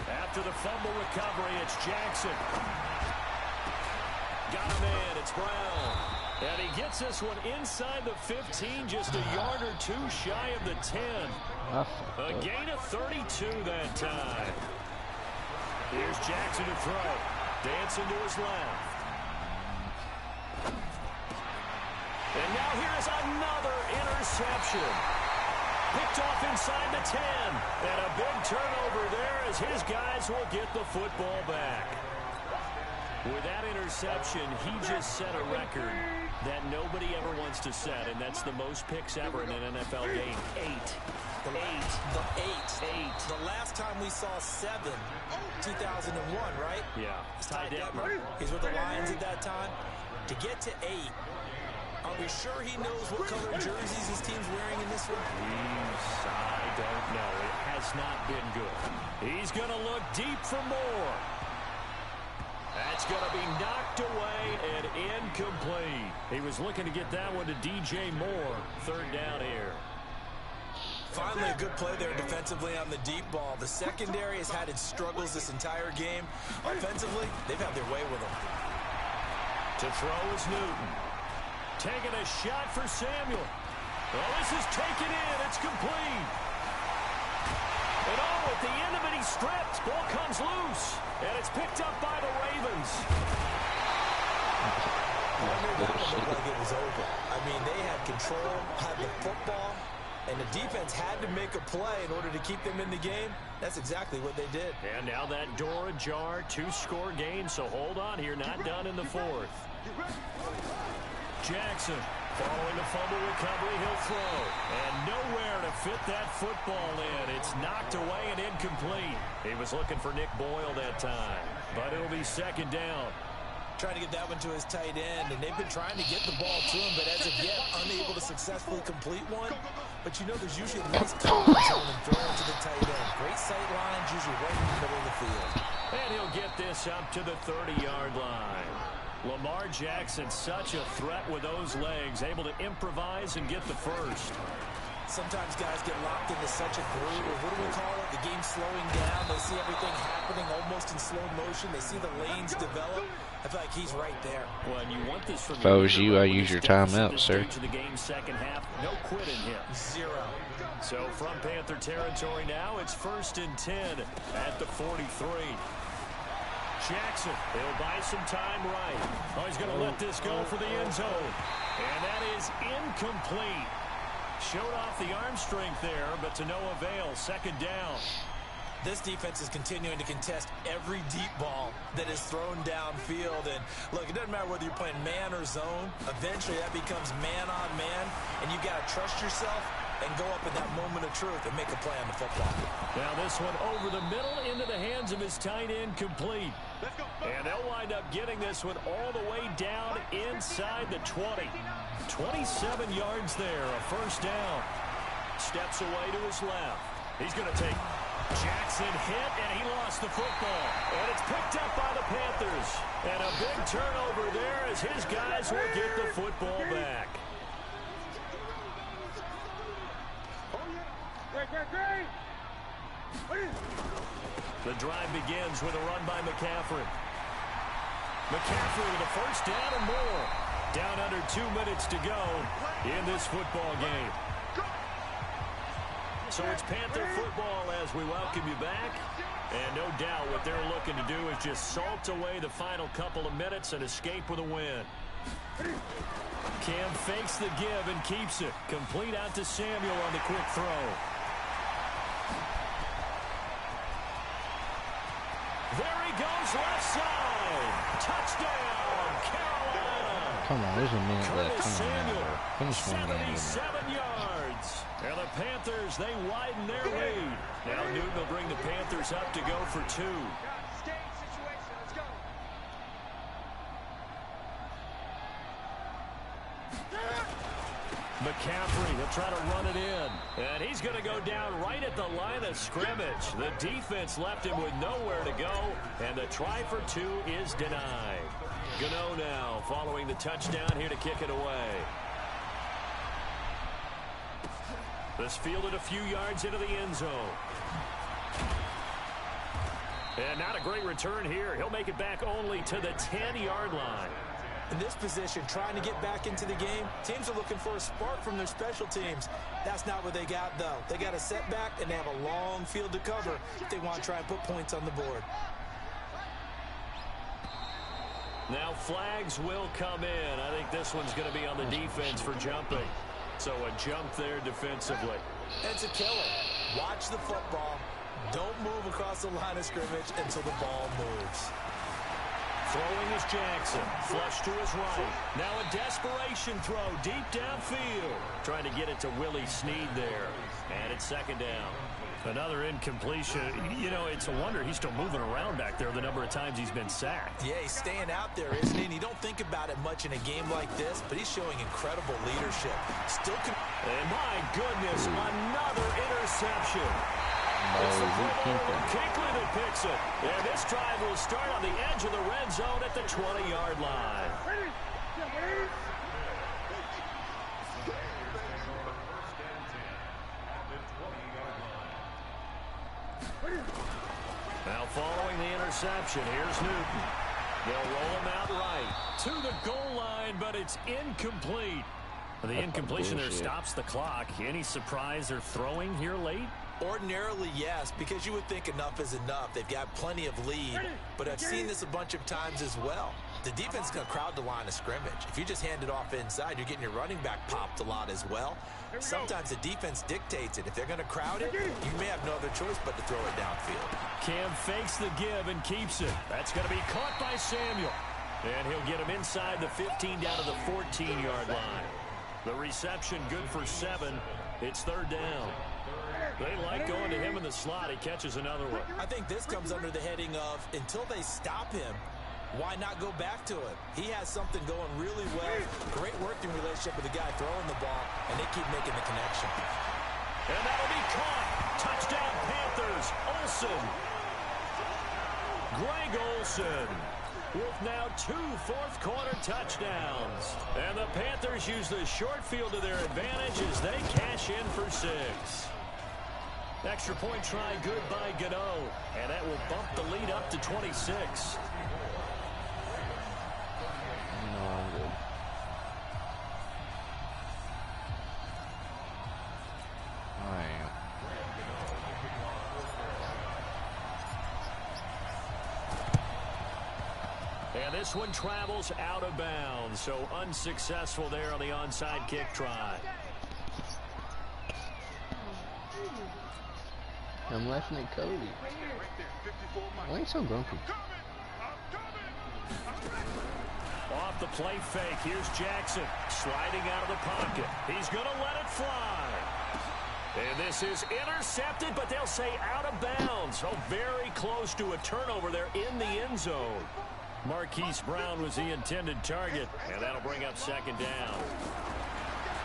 After the fumble recovery, it's Jackson. Got him in. It's Brown. And he gets this one inside the 15, just a yard or two shy of the 10. A gain of 32 that time. Here's Jackson to throw. Dancing to his left. And now here's another interception. Picked off inside the 10. And a big turnover there as his guys will get the football back. With that interception, he just set a record that nobody ever wants to set, and that's the most picks ever in an NFL game. 8. The last time we saw 7, 2001, right? Yeah. Ty Detmer. He's with the Lions at that time. To get to 8, are we sure he knows what color jerseys his team's wearing in this one? I don't know. It has not been good. He's going to look deep for more. That's going to be knocked away and incomplete. He was looking to get that one to DJ Moore. Third down here. Finally, a good play there defensively on the deep ball. The secondary has had its struggles this entire game. Offensively, they've had their way with him. To throw is Newton. Taking a shot for Samuel. Well, this is taken in. It's complete. And oh, at the end of it, he stripped. Ball comes loose. And it's picked up by the Ravens. That looked like it was over. I mean, they had control, had the football, and the defense had to make a play in order to keep them in the game. That's exactly what they did. And now that door ajar, 2-score game, so hold on here, not done in the fourth. Jackson, following the fumble recovery, he'll throw. And nowhere to fit that football in. It's knocked away and incomplete. He was looking for Nick Boyle that time, but it'll be second down. Trying to get that one to his tight end, and they've been trying to get the ball to him, but as of yet, unable to successfully complete one. But you know there's usually a nice comfort zone and throw it to the tight end. Great sight lines, usually right in the middle of the field. And he'll get this up to the 30-yard line. Lamar Jackson, such a threat with those legs, able to improvise and get the first. Sometimes guys get locked into such a groove, or what do we call it? The game slowing down. They see everything happening almost in slow motion. They see the lanes develop. I feel like he's right there. Well, and you want this from if I was you, I'd use your timeout, sir. The game's second half, no quitting him. 0. So from Panther territory now, it's 1st and 10 at the 43. Jackson, he'll buy some time right. Oh, he's going to let this go for the end zone. And that is incomplete. Showed off the arm strength there, but to no avail. Second down. This defense is continuing to contest every deep ball that is thrown downfield. And look, it doesn't matter whether you're playing man or zone. Eventually, that becomes man on man, and you got to trust yourself and go up in that moment of truth and make a play on the football. Now this one over the middle into the hands of his tight end, complete. And they'll wind up getting this one all the way down inside the 20. 27 yards there, a first down. Steps away to his left. He's going to take Jackson hit, and he lost the football. And it's picked up by the Panthers. And a big turnover there as his guys will get the football back. The drive begins with a run by McCaffrey. McCaffrey with a first down and more. Down under 2 minutes to go in this football game. So it's Panther football as we welcome you back. And no doubt what they're looking to do is just salt away the final couple of minutes and escape with a win. Cam fakes the give and keeps it. Complete out to Samuel on the quick throw. There he goes, left side. Touchdown, Carolina. Come on, there's a minute left. Curtis Come on, Samuel, now. Finish one game. 77 yards. And the Panthers, they widen their lead. Now Newton will bring the Panthers up to go for 2. McCaffrey, he'll try to run it in. And he's going to go down right at the line of scrimmage. The defense left him with nowhere to go, and the try for two is denied. Gano now following the touchdown here to kick it away. This fielded a few yards into the end zone. And not a great return here. He'll make it back only to the 10-yard line. In this position, trying to get back into the game, teams are looking for a spark from their special teams. That's not what they got, though. They got a setback, and they have a long field to cover if they want to try and put points on the board. Now flags will come in. I think this one's going to be on the defense for jumping. So a jump there defensively. It's a killer. Watch the football. Don't move across the line of scrimmage until the ball moves. Throwing is Jackson. Flush to his right. Now a desperation throw deep downfield. Trying to get it to Willie Snead there. And it's second down. Another incompletion. You know, it's a wonder he's still moving around back there the number of times he's been sacked. Yeah, he's staying out there, isn't he? And you don't think about it much in a game like this, but he's showing incredible leadership. And my goodness, another interception. It's the Kinkley that picks it. And this drive will start on the edge of the red zone at the 20-yard line. Now following the interception, here's Newton. They'll roll him out right to the goal line, but it's incomplete. The incompletion there stops the clock. Any surprise they're throwing here late? Ordinarily, yes, because you would think enough is enough. They've got plenty of lead, but I've seen this a bunch of times as well. The defense is going to crowd the line of scrimmage. If you just hand it off inside, you're getting your running back popped a lot as well. Sometimes the defense dictates it. If they're going to crowd it, you may have no other choice but to throw it downfield. Cam fakes the give and keeps it. That's going to be caught by Samuel. And he'll get him inside the 15 down to the 14-yard line. The reception good for 7. It's third down. They like going to him in the slot. He catches another one. I think this comes under the heading of until they stop him, why not go back to him? He has something going really well. Great working relationship with the guy throwing the ball, and they keep making the connection. And that'll be caught. Touchdown Panthers. Olsen. Greg Olsen with now 2 fourth-quarter touchdowns. And the Panthers use the short field to their advantage as they cash in for 6. Extra point try good by Gano. And that will bump the lead up to 26. No, I'm good. I am. And this one travels out of bounds. So unsuccessful there on the onside kick try. I'm laughing at Cody. Why are you so grumpy? Off the play fake, here's Jackson sliding out of the pocket. He's going to let it fly. And this is intercepted, but they'll say out of bounds. So very close to a turnover there in the end zone. Marquise Brown was the intended target, and that'll bring up second down.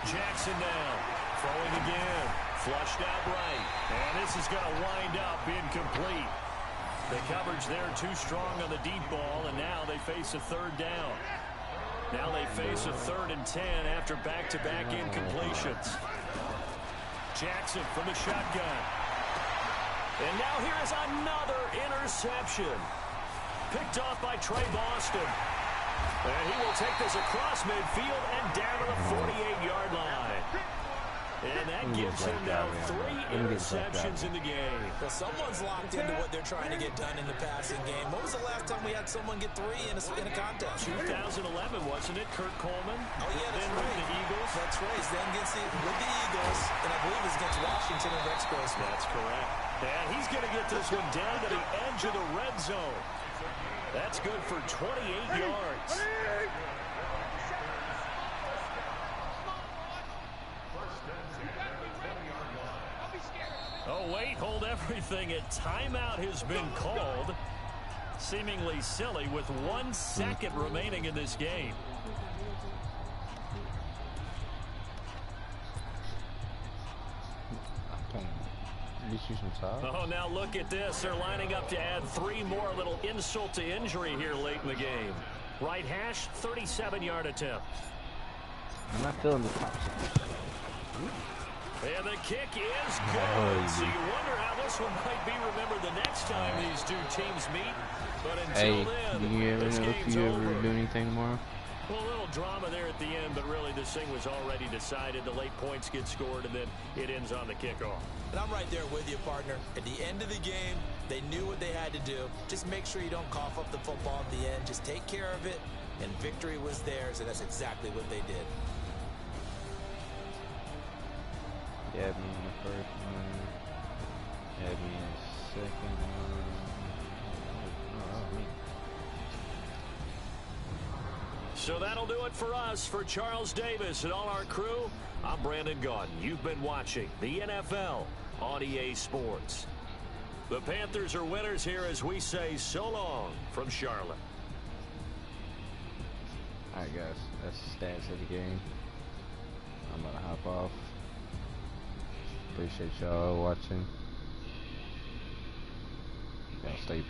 Jackson now, throwing again, flushed out right. And this is going to wind up incomplete. The coverage there too strong on the deep ball, and now they face a third down. Now they face a 3rd and 10 after back-to-back incompletions. Jackson from the shotgun. And now here is another interception. Picked off by Trey Boston. And he will take this across midfield and down to the 48-yard line. And that gives him now 3 interceptions in the game. Well, someone's locked into what they're trying to get done in the passing game. When was the last time we had someone get 3 in a contest? 2011, wasn't it? Kurt Coleman. Oh, yeah, that's then right. With the Eagles. That's right. He's then with the Eagles, and I believe it's against Washington and Rex Grossman. That's correct. And he's going to get this one down to the edge of the red zone. That's good for 28 yards. Oh, wait, hold everything. A timeout has been called. Seemingly silly with 1 second remaining in this game. get you some time. Oh, now look at this. They're lining up to add 3 more. A little insult to injury here late in the game. Right hash, 37-yard attempt. I'm not feeling the top side. And the kick is good. So you wonder how this one might be remembered the next time these two teams meet. But until then, do you ever this know if game's you over. ever do anything tomorrow? Well, a little drama there at the end, but really this thing was already decided. The late points get scored, and then it ends on the kickoff. And I'm right there with you, partner. At the end of the game, they knew what they had to do. Just make sure you don't cough up the football at the end. Just take care of it, and victory was theirs, and that's exactly what they did. Yeah, me in the first one. Yeah, me in the second one. Oh, me. So that'll do it for us. For Charles Davis and all our crew, I'm Brandon Gaudin. You've been watching the NFL on EA Sports. The Panthers are winners here as we say so long from Charlotte. Alright guys, that's the stats of the game. I'm about to hop off. Appreciate y'all watching. Y'all stay peace.